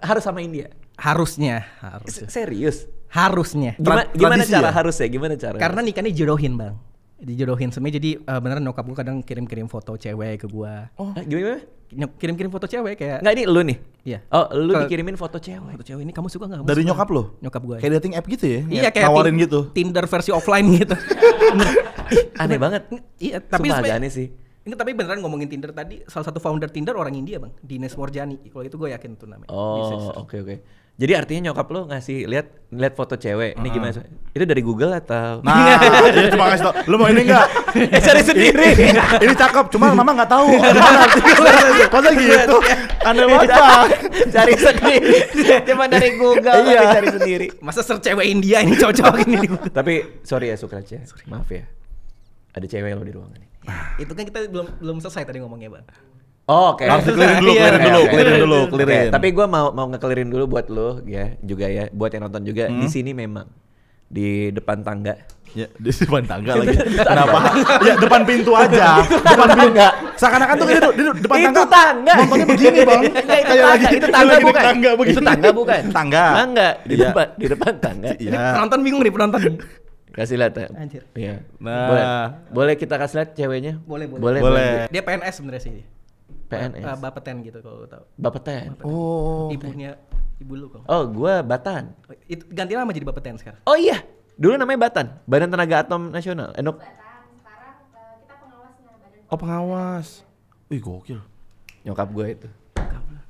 S1: harus sama India.
S3: Harusnya.
S1: Serius?
S3: Harusnya.
S1: Gimana
S2: Tradisi
S1: cara
S2: ya?
S1: harusnya? Gimana cara?
S3: Karena nikahnya dijodohin bang. Dijodohin semuanya jadi beneran nyokap gue kadang kirim-kirim foto cewek ke gue.
S1: Gimana?
S3: Kirim-kirim foto cewek kayak.
S1: Nggak, ini lu nih?
S3: Iya.
S1: Oh, lu
S3: Ke-
S1: dikirimin foto cewek.
S3: Foto cewek ini kamu suka nggak? Kamu
S2: Dari
S3: suka
S2: nyokap
S3: nggak?
S2: lo?
S3: Nyokap gue.
S2: Kayak dating app gitu ya?
S3: Iya kayak
S2: nawarin gitu.
S3: Tinder versi offline gitu.
S1: Aneh banget.
S3: Iya tapi
S1: Sumpah agak
S3: sebenarnya-
S1: aneh sih.
S3: Ini tapi beneran ngomongin Tinder tadi salah satu founder Tinder orang India bang, Dinesh Morjani. Kalau itu gue yakin tuh namanya.
S1: Oh, oke. Jadi artinya nyokap lo ngasih lihat foto cewek. Ini gimana? Itu dari Google atau?
S2: Nah, dia cuma kasih tau, lu mau ini enggak?
S1: Cari sendiri.
S2: Ini cakep, cuma mama enggak tahu. Masa gitu? Aneh banget, Bang.
S1: Cari sendiri. Cuma dari Google tapi cari sendiri.
S3: Masa search cewek India ini cocok ini di Google.
S1: Tapi sorry ya Sukraj ya. Maaf ya. Ada cewek lo di ruangan ini.
S3: Itu kan kita belum selesai tadi ngomongnya bang.
S1: Oh, oke.
S2: Harus dikelirin dulu,
S3: Iya,
S2: clearin dulu.
S1: Oke, tapi gue mau ngekelirin dulu buat lo ya juga ya, buat yang nonton juga. Di sini memang di depan tangga.
S2: Ya, di depan tangga lagi. Kenapa? Ya, depan pintu aja. Depan pintu. Seakan-akan tuh ini depan
S1: Itu
S2: tangga.
S1: tangga.
S2: Nontonnya begini, Bang.
S1: Itu tangga
S2: lagi di
S1: bukan?
S2: tangga begini.
S1: Itu tangga bukan?
S2: Tangga.
S1: Tangga di
S2: Iya.
S1: depan tangga.
S3: Ini
S2: Iya.
S3: penonton bingung nih penonton.
S1: Kasih lihat ya.
S3: Anjir.
S1: Iya.
S2: Nah.
S1: Boleh kita kasih lihat ceweknya?
S3: Boleh.
S2: Boleh.
S3: Dia PNS sebenarnya sih.
S1: PNS.
S3: Bapeten gitu kalau lo tahu.
S1: Bapeten.
S2: Oh.
S3: Ibu lu kok.
S1: Oh, gua Batan.
S3: Itu ganti nama jadi Bapeten sekarang.
S1: Oh iya, dulu namanya Batan, Badan Tenaga Atom Nasional.
S4: Sekarang kita pengawasnya badan.
S2: Oh, pengawas. Wih, gokil.
S1: Nyokap gue itu.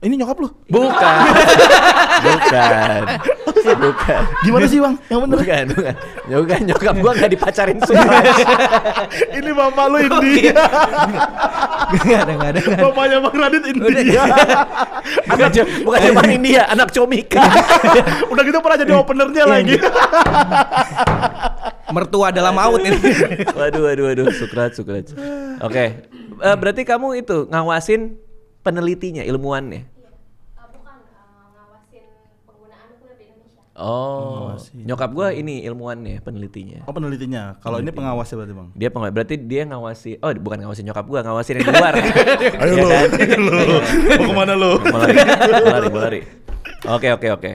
S2: Ini nyokap lu?
S1: Bukan. Bukan.
S2: Gimana sih, Bang? Yang bener.
S1: Bukan. Nyokap gue gak dipacarin Sukraj.
S2: Ini bapak lu India.
S3: Enggak ada.
S2: Bapaknya Bang Radit India.
S1: Bukan cuma India, anak Comika.
S2: Udah gitu pernah jadi openernya lagi.
S3: Mertua adalah maut ini.
S1: Waduh, Sukraj. Oke. Berarti kamu itu ngawasin penelitinya, ilmuannya.
S4: Bukan ngawasin penggunaan kulit di Indonesia.
S1: Oh, nyokap gue ini ilmuannya, penelitinya.
S2: Oh, penelitinya. Kalau ini pengawasnya berarti, Bang.
S1: Dia berarti dia ngawasi. Oh, bukan ngawasin nyokap gua, ngawasin yang di luar.
S2: Ayo
S1: Ya
S2: lu.
S1: kan?
S2: Mau kemana lu?
S1: Mau lari. Oke.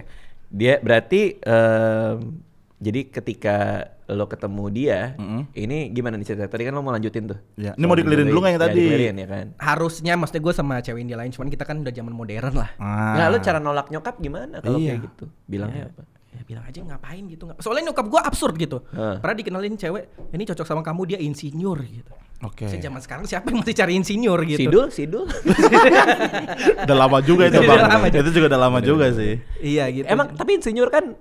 S1: Dia berarti jadi ketika lo ketemu dia, ini gimana nih cerita? Tadi kan lo mau lanjutin tuh.
S2: Ya, ini mau dikelirin dulu nggak yang tadi?
S1: Dikelirin ya kan.
S3: Harusnya maksudnya gue sama cewek India lain, cuman kita kan udah zaman modern lah.
S1: Nah, lo cara nolak nyokap gimana kalau
S2: Iya.
S1: kayak gitu? Bilangnya apa?
S3: Ya bilang aja ngapain gitu. Soalnya nyokap gue absurd gitu. Pernah dikenalin cewek, ini cocok sama kamu, dia insinyur gitu.
S2: Oke.
S3: Zaman sekarang siapa yang masih cari insinyur gitu?
S1: Sidul.
S2: Udah lama juga itu,
S3: Udah
S2: Bang.
S3: lama.
S2: Itu juga udah lama juga sih.
S3: Iya gitu.
S1: Emang tapi insinyur kan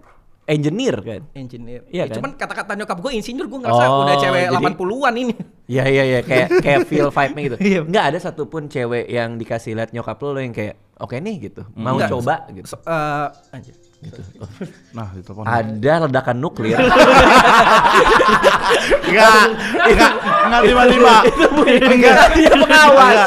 S1: engineer kan?
S3: engineer.
S1: Iya kan?
S3: Cuman kata-kata nyokap gue insinyur, gue ngerasa
S1: Oh,
S3: udah cewek
S1: jadi-
S3: 80-an ini.
S1: Iya, kayak feel vibe-nya gitu.
S3: Iya.
S1: Nggak ada satupun cewek yang dikasih lihat nyokap lo yang kayak oke nih gitu, mau
S3: Enggak.
S1: coba gitu.
S3: Anjir.
S1: gitu.
S2: Nah, ditelepon.
S1: Ada ledakan nuklir.
S2: Enggak 55.
S1: Enggak, dia pengawas.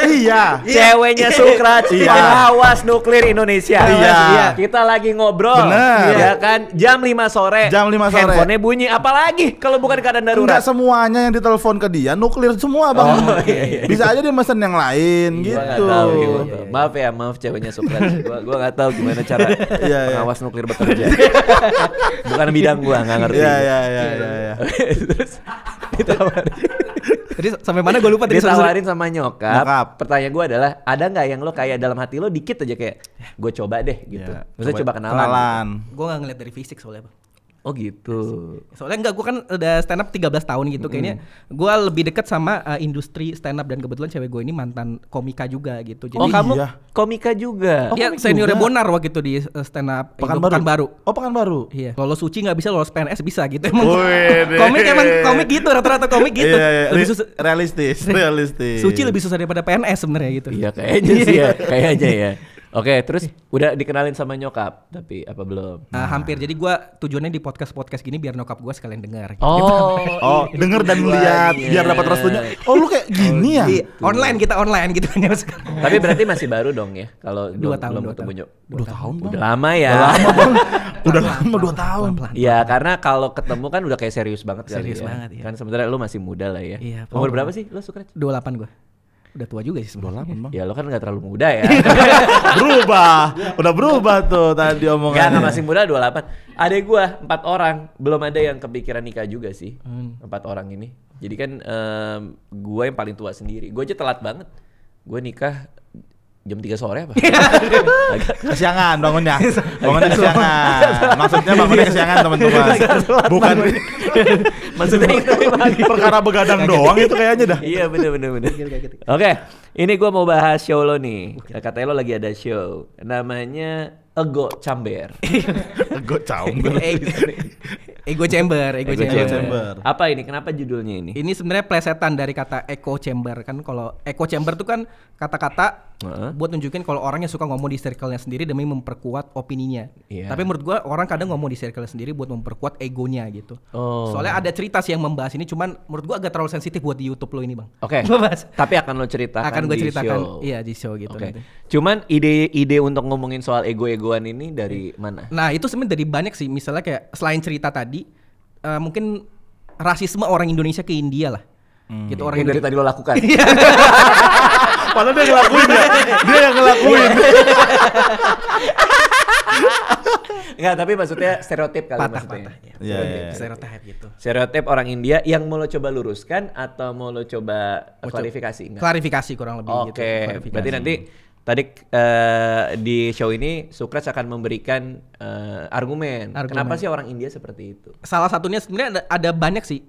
S2: Iya.
S1: Ceweknya Sukrat,
S2: Iya.
S1: pengawas nuklir Indonesia.
S2: Iya.
S1: Kita lagi ngobrol.
S2: Bener.
S1: Ya kan, jam 5 sore.
S2: Jam 5 sore.
S1: Handphonenya bunyi, apalagi kalau bukan keadaan darurat.
S2: Enggak semuanya yang ditelepon ke dia nuklir semua, Bang.
S1: Oh, iya.
S2: Bisa aja dia mesen yang lain
S1: Gua nggak
S2: gitu.
S1: tahu, gitu. Maaf ceweknya Sukrat. Gua nggak tahu gimana cara pengawas nuklir bekerja. Bukan bidang gua, nggak ngerti.
S2: Iya.
S1: Terus ditawarin.
S3: Tadi sampai mana gue lupa tadi.
S1: Ditawarin sama nyokap.
S2: Nyokap.
S1: Pertanyaan gue adalah, ada nggak yang lo kayak dalam hati lo dikit aja kayak, gue coba deh gitu.
S2: Iya.
S1: Maksudnya coba kenalan.
S3: Gue nggak ngeliat dari fisik soalnya, Bang.
S1: Oh gitu.
S3: Soalnya enggak, gue kan udah stand up 13 tahun gitu. Kayaknya gue lebih dekat sama industri stand up, dan kebetulan cewek gue ini mantan komika juga gitu. Jadi
S1: Oh kamu
S2: iya.
S1: komika juga.
S3: ya
S2: komik
S3: seniornya
S2: juga.
S3: Bonar waktu itu di stand up
S2: Pekanbaru. Oh, Pekanbaru.
S3: Iya. Lolos suci nggak bisa, lolos PNS bisa gitu. Emang
S2: Wih,
S3: emang komik gitu, rata-rata komik gitu.
S2: Iya.
S3: Lebih susah,
S2: Realistis.
S3: suci lebih susah daripada PNS sebenarnya gitu.
S1: Iya kayaknya sih ya, kayaknya ya. Oke, terus udah dikenalin sama nyokap, tapi apa belum?
S3: Hampir. Jadi gue tujuannya di podcast gini biar nyokap gue sekalian dengar.
S1: Oh,
S2: denger dan lihat biar dapat restunya. Oh, lu kayak gini ya?
S3: Iya, online gitu kan ya sekarang.
S1: Tapi berarti masih baru dong ya, kalau
S3: 2
S1: belum
S3: tahun,
S1: ketemu
S3: 2
S1: nyok.
S2: 2 tahun, Bang.
S1: Udah lama ya.
S2: Udah lama 2 tahun.
S3: Pelan-pelan.
S1: Iya, karena kalau ketemu kan udah kayak serius banget kali
S3: Serius
S1: ya.
S3: banget, iya.
S1: Kan sebenarnya lu masih muda lah ya.
S3: Iya,
S1: Umur berapa sih lu, Sukrat?
S3: 28 gue. Udah tua juga sih sebenarnya.
S2: 28, Bang.
S1: Ya lo kan gak terlalu muda ya.
S2: Udah berubah tuh tadi omongannya.
S1: Gak masih muda 28. Adek gua 4 orang, belum ada yang kepikiran nikah juga sih. 4 orang ini. Jadi kan gua yang paling tua sendiri. Gua aja telat banget. Gua nikah jam 3 sore apa?
S2: Kesiangan bangunnya. Bangunnya kesiangan. Maksudnya bangunnya kesiangan, teman-teman. Bukan
S1: Maksudnya itu lagi.
S2: perkara begadang doang itu kayaknya dah.
S1: Iya bener. Oke, ini gua mau bahas show lo nih. Katanya lo lagi ada show. Namanya Ego Chamber.
S2: Gue caumber.
S3: Ego chamber.
S1: Apa ini? Kenapa judulnya ini?
S3: Ini sebenarnya plesetan dari kata echo chamber. Kan kalau echo chamber itu kan kata-kata buat nunjukin kalau orang yang suka ngomong di circle-nya sendiri demi memperkuat opininya.
S1: Iya.
S3: Tapi menurut gua orang kadang ngomong di circle sendiri buat memperkuat egonya gitu.
S1: Oh.
S3: Soalnya ada cerita sih yang membahas ini, cuman menurut gua agak terlalu sensitif buat di YouTube lo ini, Bang.
S1: Oke.
S3: Gua bahas.
S1: Tapi akan lo ceritakan
S3: Akan gue
S1: di
S3: ceritakan,
S1: show.
S3: iya di show gitu.
S1: Oke.
S3: nanti.
S1: Cuman ide untuk ngomongin soal ego-egoan ini dari mana?
S3: Nah itu sebenarnya dari banyak sih. Misalnya kayak selain cerita tadi, mungkin rasisme orang Indonesia ke India lah. Gitu orang
S1: Yang dari tadi lo lakukan.
S2: Padahal dia ngelakuin ya. Dia yang ngelakuin.
S1: Enggak, tapi maksudnya stereotip kali maksudnya.
S2: Iya.
S3: Stereotip gitu.
S1: Stereotip orang India yang mau lo coba luruskan atau mau lo coba klarifikasi? Enggak.
S3: Klarifikasi kurang lebih gitu.
S1: Oke,
S3: Klarifikasi.
S1: berarti nanti tadi di show ini Sukrat akan memberikan argumen. Kenapa sih orang India seperti itu?
S3: Salah satunya sebenarnya ada banyak sih,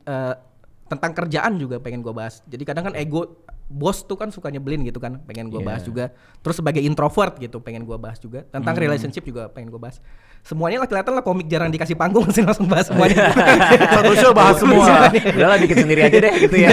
S3: tentang kerjaan juga pengen gue bahas. Jadi kadang kan ego bos tuh kan suka nyebelin gitu kan, pengen gue bahas juga. Terus sebagai introvert gitu pengen gue bahas juga. Tentang relationship juga pengen gue bahas. Semuanya lah kelihatan lah komik jarang dikasih panggung sih, langsung bahas semuanya.
S2: Satu show bahas semua.
S1: Udahlah bikin sendiri aja deh gitu ya.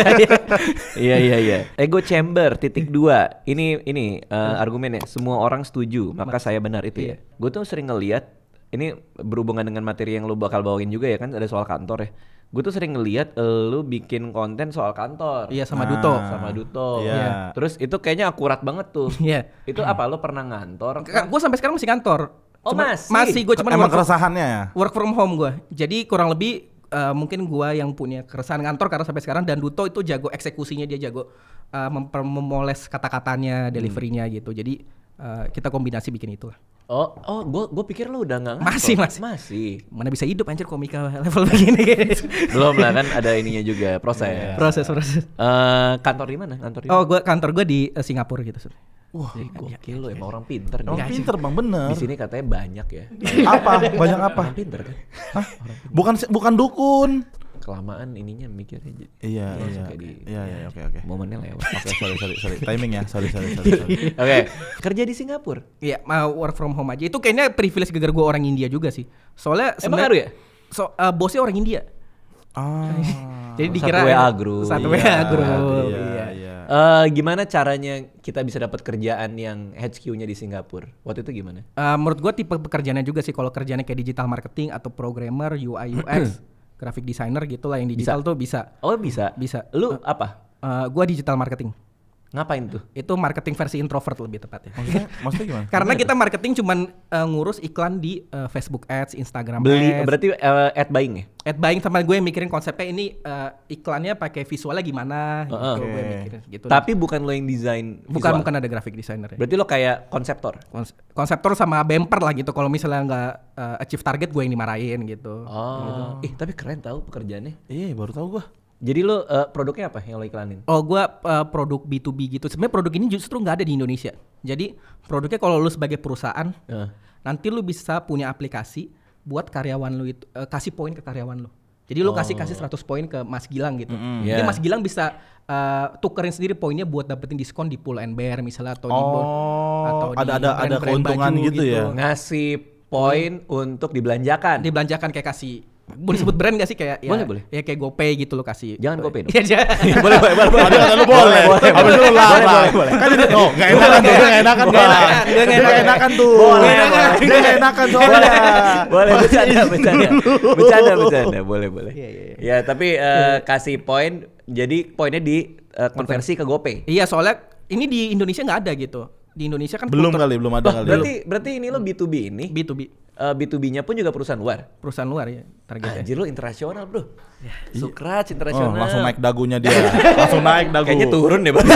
S1: Iya. Ego chamber titik 2. Ini argumennya semua orang setuju, maka saya benar itu ya. Gue tuh sering ngelihat ini berhubungan dengan materi yang lu bakal bawain juga ya kan, ada soal kantor ya. Gue tuh sering ngelihat lu bikin konten soal kantor.
S3: Iya sama Duto.
S1: Sama Duto.
S2: Iya.
S1: Terus itu kayaknya akurat banget tuh.
S3: Iya.
S1: Itu apa lu pernah ngantor?
S3: Gue sampai sekarang masih kantor.
S1: Oh, masih?
S3: Masih gue cuman
S2: Emang keresahannya ya?
S3: work from home gue. Jadi kurang lebih mungkin gue yang punya keresahan kantor karena sampai sekarang, dan Duto itu jago eksekusinya, dia jago memoles kata-katanya, deliverynya gitu. Jadi kita kombinasi bikin itu lah.
S1: Oh, gue pikir lu udah nggak
S3: Masih. Mana bisa hidup anjir komika level begini.
S1: Belum lah kan, ada ininya juga proses.
S3: Proses.
S1: Kantor di mana?
S3: Oh, kantor gue di Singapura gitu.
S1: Wah, gokil lu emang orang pinter nih.
S2: Emang pinter Bang, bener.
S1: Di sini katanya banyak ya.
S2: Apa? Banyak apa?
S1: Orang pinter kan?
S2: Hah? Bukan dukun.
S1: Kelamaan ininya mikirnya.
S2: Iya. Oke.
S1: Momennya lewat.
S2: Sorry. Timing ya. Sorry.
S1: Oke. Kerja di Singapura.
S3: Iya, mau work from home aja. Itu kayaknya privilege gara-gara gue orang India juga sih. Soalnya
S1: Emang ngaruh ya?
S3: Bosnya orang India.
S2: Ah.
S3: Jadi dikira
S1: Satu WA group.
S3: Satu WA group. Iya.
S1: Gimana caranya kita bisa dapat kerjaan yang HQ-nya di Singapura? Waktu itu gimana?
S3: Menurut gue tipe pekerjaannya juga sih, kalau kerjaannya kayak digital marketing atau programmer, UI UX, graphic designer gitu lah, yang digital tuh bisa.
S1: Oh bisa?
S3: Bisa.
S1: Lu apa?
S3: Gue digital marketing.
S1: Ngapain tuh?
S3: Itu marketing versi introvert lebih tepatnya.
S2: Maksudnya gimana?
S3: Karena kita marketing cuman ngurus iklan di Facebook Ads, Instagram
S1: Beli,
S3: Ads.
S1: berarti ad buying ya?
S3: Ad buying, sama gue yang mikirin konsepnya ini iklannya pakai visualnya gimana gitu. Gue mikirin gitu.
S1: Tapi bukan lo yang desain visual?
S3: Bukan ada graphic designer ya.
S1: Berarti lo kayak konseptor?
S3: Konseptor sama bumper lah gitu. Kalau misalnya nggak achieve target, gue yang dimarahin gitu.
S1: Oh, tapi keren tahu pekerjaannya.
S2: Iya, baru tahu gua.
S1: Jadi lo produknya apa yang lo iklanin?
S3: Oh, gue produk B2B gitu. Sebenarnya produk ini justru nggak ada di Indonesia. Jadi produknya kalau lu sebagai perusahaan, nanti lu bisa punya aplikasi buat karyawan lu itu, kasih poin ke karyawan lu. Jadi lu kasih 100 poin ke Mas Gilang gitu. Jadi Mas Gilang bisa tukerin sendiri poinnya buat dapetin diskon di Pull and Bear misalnya, atau di atau
S2: ada keuntungan gitu ya.
S1: Ngasih poin untuk dibelanjakan.
S3: Dibelanjakan kayak kasih. Boleh sebut brand gak sih, kayak ya,
S1: boleh.
S3: Ya kayak GoPay gitu lo kasih.
S1: Jangan GoPay dong.
S3: Iya, jangan.
S1: boleh.
S2: Ada kata lu boleh. Habis itu lu larang. Kan itu enggak enakan tuh, enggak enakan. Enggak enakan tuh. Dia enggak enakan soalnya.
S1: Boleh, bercanda. Boleh. Ya, tapi kasih poin, jadi poinnya di konversi ke GoPay.
S3: Iya, soalnya ini di Indonesia nggak ada gitu. Di Indonesia kan
S2: belum ada kali.
S1: Berarti ini lo B2B ini?
S3: B2B.
S1: B2B-nya pun juga perusahaan luar?
S3: Perusahaan luar ya targetnya.
S1: Anjir lo internasional bro. Sukrat internasional.
S2: Langsung naik dagunya dia. Langsung naik dagu.
S1: Kayaknya turun deh bang.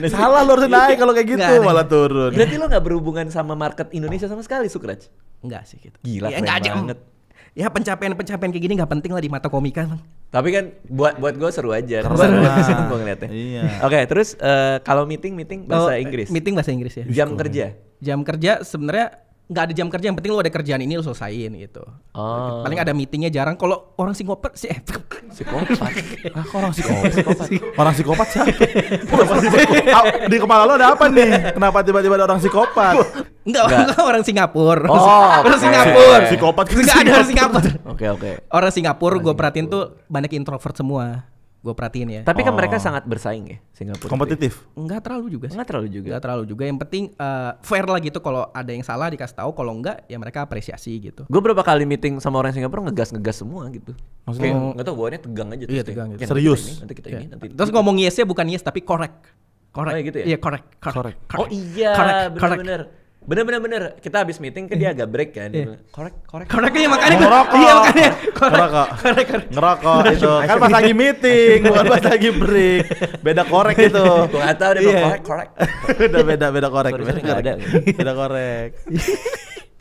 S2: Salah, lo harus naik kalau kayak gitu, malah turun.
S1: Berarti lo gak berhubungan sama market Indonesia sama sekali, Sukrat?
S3: Enggak sih gitu.
S1: Gila,
S3: ya,
S1: keren banget.
S3: Ya pencapaian kayak gini nggak penting lah di mata komika bang.
S1: Tapi kan buat gue seru aja.
S2: Keren.
S1: Gue ngeliatnya.
S2: Iya.
S1: Oke, terus kalau meeting bahasa Inggris.
S3: Meeting bahasa Inggris ya.
S1: Jam kerja.
S3: Jam kerja sebenarnya nggak ada jam kerja, yang penting lu ada kerjaan ini lu selesaiin gitu. Paling ada meetingnya jarang. Kalau orang psikopat sih
S1: psikopat.
S2: Orang psikopat. Orang psikopat siapa? Di kepala lo ada apa nih? Kenapa tiba-tiba ada orang psikopat?
S3: Enggak orang Singapura.
S1: Orang
S3: Singapura.
S2: Psikopat
S3: enggak ada orang Singapura.
S1: Oke.
S3: Orang Singapura gue perhatiin tuh banyak introvert semua. Gue perhatiin ya.
S1: Tapi kan mereka sangat bersaing ya, Singapura.
S2: Kompetitif.
S3: Enggak terlalu juga.
S1: Enggak terlalu juga.
S3: Yang penting fair lah gitu. Kalau ada yang salah dikasih tahu, kalau enggak ya mereka apresiasi gitu.
S1: Gue berapa kali meeting sama orang Singapura ngegas semua gitu.
S2: Maksudnya
S1: nggak tahu bawaannya tegang aja.
S3: Iya, tegang gitu.
S2: Serius.
S1: Nanti kita ini.
S3: Terus ngomong yesnya bukan yes tapi correct.
S1: Oh, gitu ya?
S3: Iya, correct.
S1: Oh iya, bener. Kita habis meeting kan dia agak break kan. Correct.
S3: Correctnya makanya
S2: ngerokok itu kan pas lagi meeting, bukan pas lagi break. Beda korek itu.
S1: Gue nggak tahu deh, correct.
S2: Udah beda korek. Beda korek.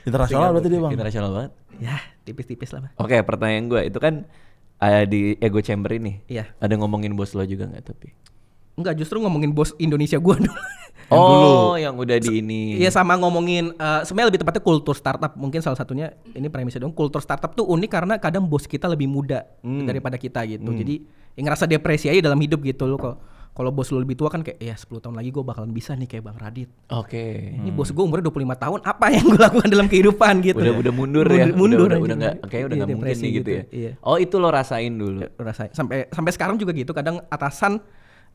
S2: Internasional berarti dia bang.
S1: Internasional banget.
S3: Ya tipis-tipis lah bang.
S1: Oke, pertanyaan gue itu kan di Ego Chamber ini.
S3: Iya.
S1: Ada ngomongin bos lo juga nggak tapi?
S3: Enggak, justru ngomongin bos Indonesia gue dulu.
S1: Yang udah di ini.
S3: Iya, sama ngomongin sebenarnya lebih tepatnya kultur startup. Mungkin salah satunya ini premisnya dong. Kultur startup tuh unik karena kadang bos kita lebih muda daripada kita gitu. Jadi ngerasa depresi aja dalam hidup gitu loh. Kalau bos lu lebih tua kan kayak 10 tahun lagi gue bakalan bisa nih kayak Bang Radit.
S1: Oke.
S3: Ini bos gue umurnya 25 tahun, apa yang gue lakukan dalam kehidupan gitu.
S1: Udah mundur ya.
S3: Mundur
S1: udah enggak mungkin nih gitu ya.
S3: Iya.
S1: Oh, itu lo rasain dulu.
S3: Rasain. Sampai sekarang juga gitu. Kadang atasan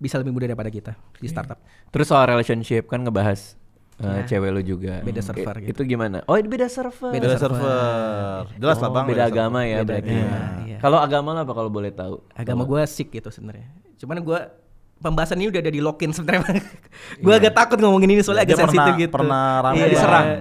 S3: bisa lebih muda daripada kita di startup.
S1: Terus soal relationship kan ngebahas cewek lo juga.
S3: Beda server gitu.
S1: Itu gimana? Oh, beda server.
S2: Beda server. Jelas lah bang.
S1: Beda agama ya berarti.
S3: Iya.
S1: Kalau agama lo apa kalau boleh tahu?
S3: Agama gue Sikh gitu sebenarnya. Cuman gue pembahasan ini udah ada di lock-in sebenarnya. Gue agak takut ngomongin ini soalnya agak sensitif gitu.
S2: Pernah ramai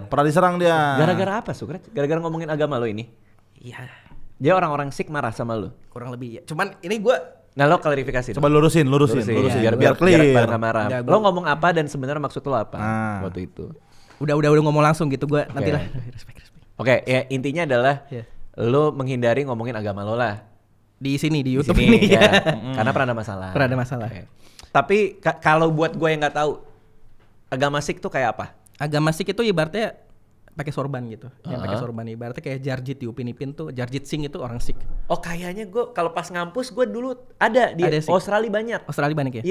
S1: Pernah
S2: diserang dia.
S1: Gara-gara apa, Sukret? Gara-gara ngomongin agama lo ini?
S3: Iya.
S1: Dia orang-orang Sikh marah sama lo?
S3: Kurang lebih ya. Cuman ini gue
S1: Nah, lo klarifikasi.
S2: Coba lurusin.
S1: Biar
S2: clear.
S1: Biar nggak marah. Lo ngomong apa dan sebenarnya maksud lo apa waktu itu?
S3: Udah ngomong langsung gitu gue nantilah. Respect.
S1: Oke, ya intinya adalah lo menghindari ngomongin agama lo lah.
S3: Di sini di YouTube ini
S1: ya. Karena pernah ada masalah.
S3: Okay.
S1: Tapi kalau buat gue yang nggak tahu, agama Sikh tuh kayak apa?
S3: Agama Sikh itu ibaratnya pakai sorban gitu. Yang pakai sorban ibaratnya kayak Jarjit di Upin Ipin tuh, Jarjit Singh itu orang Sikh.
S1: Oh, kayaknya gue kalau pas ngampus gue dulu ada di Australia banyak.
S3: Australia banyak ya?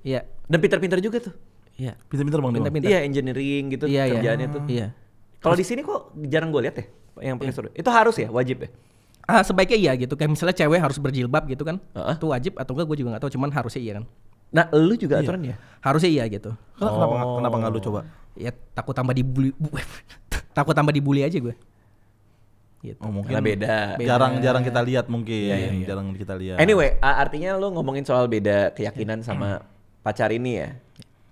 S3: Iya.
S1: Dan pintar-pintar juga tuh.
S3: Iya.
S2: Pintar-pintar bang.
S3: Pintar-pintar.
S1: Iya, engineering gitu kerjaannya tuh.
S3: Iya.
S1: Kalau di sini kok jarang gue lihat ya yang pakai sorban. Itu harus ya, wajib ya?
S3: Sebaiknya iya gitu. Kayak misalnya cewek harus berjilbab gitu kan. Itu wajib atau enggak gue juga enggak tahu, cuman harusnya iya kan.
S1: Nah, lu juga aturan ya?
S3: Harusnya iya gitu.
S2: Kenapa enggak lu coba?
S3: Ya takut tambah dibully. Takut tambah dibully aja gue. Gitu.
S2: Mungkin
S1: Karena beda.
S2: Jarang kita lihat mungkin. Jarang kita lihat.
S1: Anyway, artinya lu ngomongin soal beda keyakinan sama pacar ini ya?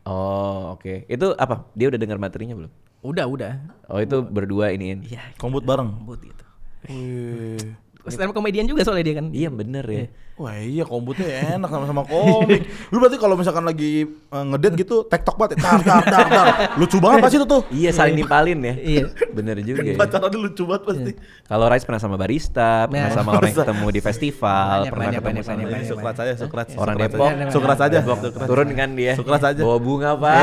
S1: Oh, oke. Itu apa? Dia udah dengar materinya belum?
S3: Udah.
S1: Oh, itu berdua iniin.
S3: Iya.
S2: Kombut bareng.
S3: Kombut gitu.
S2: Wih.
S3: Stand up komedian juga soalnya dia kan.
S1: Iya bener ya.
S2: Wah iya kombutnya enak sama komik. Lu berarti kalau misalkan lagi ngedate gitu tektok banget ya. Dar. Lucu banget pasti itu tuh.
S1: Iya, saling nimpalin ya.
S3: Iya.
S1: Bener juga ya.
S2: Pacarannya lucu banget pasti.
S1: Kalau Rais pernah sama barista, pernah sama orang yang ketemu di festival, pernah ketemu sama
S2: Sukrat
S1: orang Depok.
S2: Sukrat saja.
S1: Turun kan dia.
S2: Sukrat saja.
S1: Bawa bunga Pak.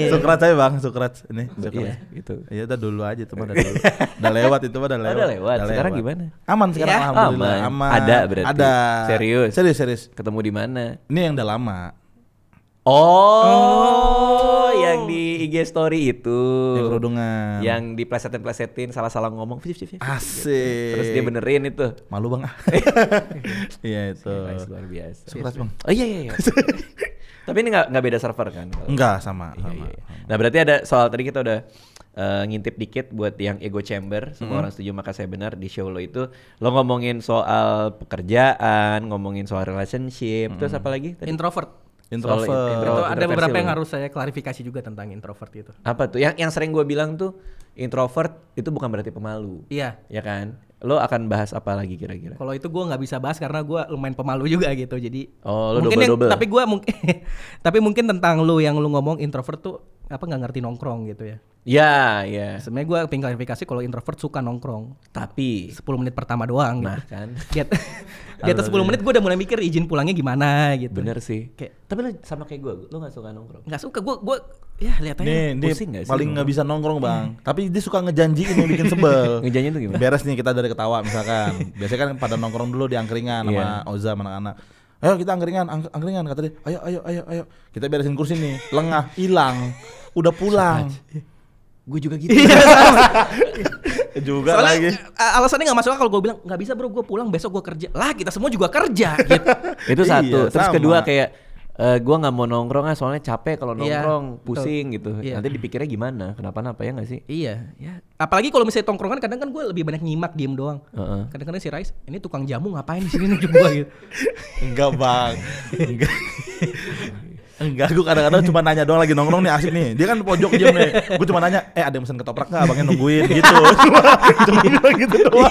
S2: Sukrat saya Bang, Sukrat. Ini
S1: Iya, gitu.
S2: Iya udah dulu aja itu mah udah dulu. Udah lewat itu mah udah lewat.
S1: Udah lewat. Sekarang gimana?
S2: Aman sekarang
S3: Ya,
S2: alhamdulillah. Aman.
S1: Ada berarti.
S2: Ada.
S1: Serius.
S2: Serius.
S1: Ketemu di mana?
S2: Ini yang udah lama.
S1: Oh, yang di IG story itu.
S2: Yang kerudungan.
S1: Yang diplesetin salah-salah ngomong.
S2: Asik.
S1: Terus dia benerin itu.
S2: Malu Bang. Iya itu.
S1: Luar biasa.
S2: Sukrat Bang.
S1: Oh iya. Tapi ini nggak beda server kan?
S2: Enggak sama.
S1: Iya. Nah berarti ada soal tadi kita udah ngintip dikit buat yang ego chamber. Semua orang setuju maka saya benar di show lo itu. Lo ngomongin soal pekerjaan, ngomongin soal relationship, terus apa lagi? Tadi?
S3: Introvert.
S1: Itu
S3: Ada beberapa yang harus saya klarifikasi juga tentang introvert itu.
S1: Apa tuh? Yang sering gue bilang tuh introvert itu bukan berarti pemalu.
S3: Iya.
S1: Ya kan? Lo akan bahas apa lagi kira-kira?
S3: Kalau itu gue nggak bisa bahas karena gue lumayan pemalu juga gitu. Jadi
S1: lo
S3: mungkin
S1: double.
S3: Tapi gue mungkin tapi mungkin tentang lo yang lo ngomong introvert tuh apa nggak ngerti nongkrong gitu ya.
S1: Ya.
S3: Sebenarnya gue pengen klarifikasi kalau introvert suka nongkrong.
S1: Tapi
S3: 10 menit pertama doang
S1: nah
S3: gitu.
S1: kan.
S3: Di atas 10 menit gue udah mulai mikir izin pulangnya gimana gitu.
S1: Bener sih.
S3: Kayak,
S1: tapi lo sama kayak gue gak suka nongkrong.
S3: nggak suka gue ya lihat aja.
S2: Nih,
S1: Pusing nggak sih
S2: paling nggak bisa nongkrong Bang. Tapi dia suka ngejanjiin yang bikin sebel.
S1: Ngejanjiin tuh gimana?
S2: Beres nih kita dari ketawa misalkan. Biasanya kan pada nongkrong dulu di angkringan sama Oza sama anak-anak. Ayo kita angkringan kata dia. Ayo. Kita beresin kursi nih. Lengah, hilang. Udah pulang.
S1: Gue juga gitu.
S2: Juga
S3: Soalnya,
S2: lagi.
S3: alasannya nggak masuk akal kalau gue bilang nggak bisa bro, gue pulang besok gue kerja. Lah kita semua juga kerja gitu.
S1: Itu satu.
S2: Iya,
S1: Terus
S2: sama.
S1: kedua kayak gue nggak mau nongkrong soalnya capek kalau
S3: Iya,
S1: nongkrong pusing gitu.
S3: Iya.
S1: Nanti dipikirnya gimana? Kenapa ya nggak sih?
S3: Iya, ya. Apalagi kalau misalnya tongkrongan kadang kan gue lebih banyak nyimak diem doang.
S1: Heeh.
S3: Kadang-kadang si Rais, ini tukang jamu ngapain di sini nunjuk gue gitu.
S2: Enggak Bang. Enggak, gue kadang-kadang cuma nanya doang lagi nongkrong nih asik nih. Dia kan pojok diam nih. Gue cuma nanya, ada yang pesen ketoprak nggak? Abangnya nungguin gitu. Cuma gitu doang.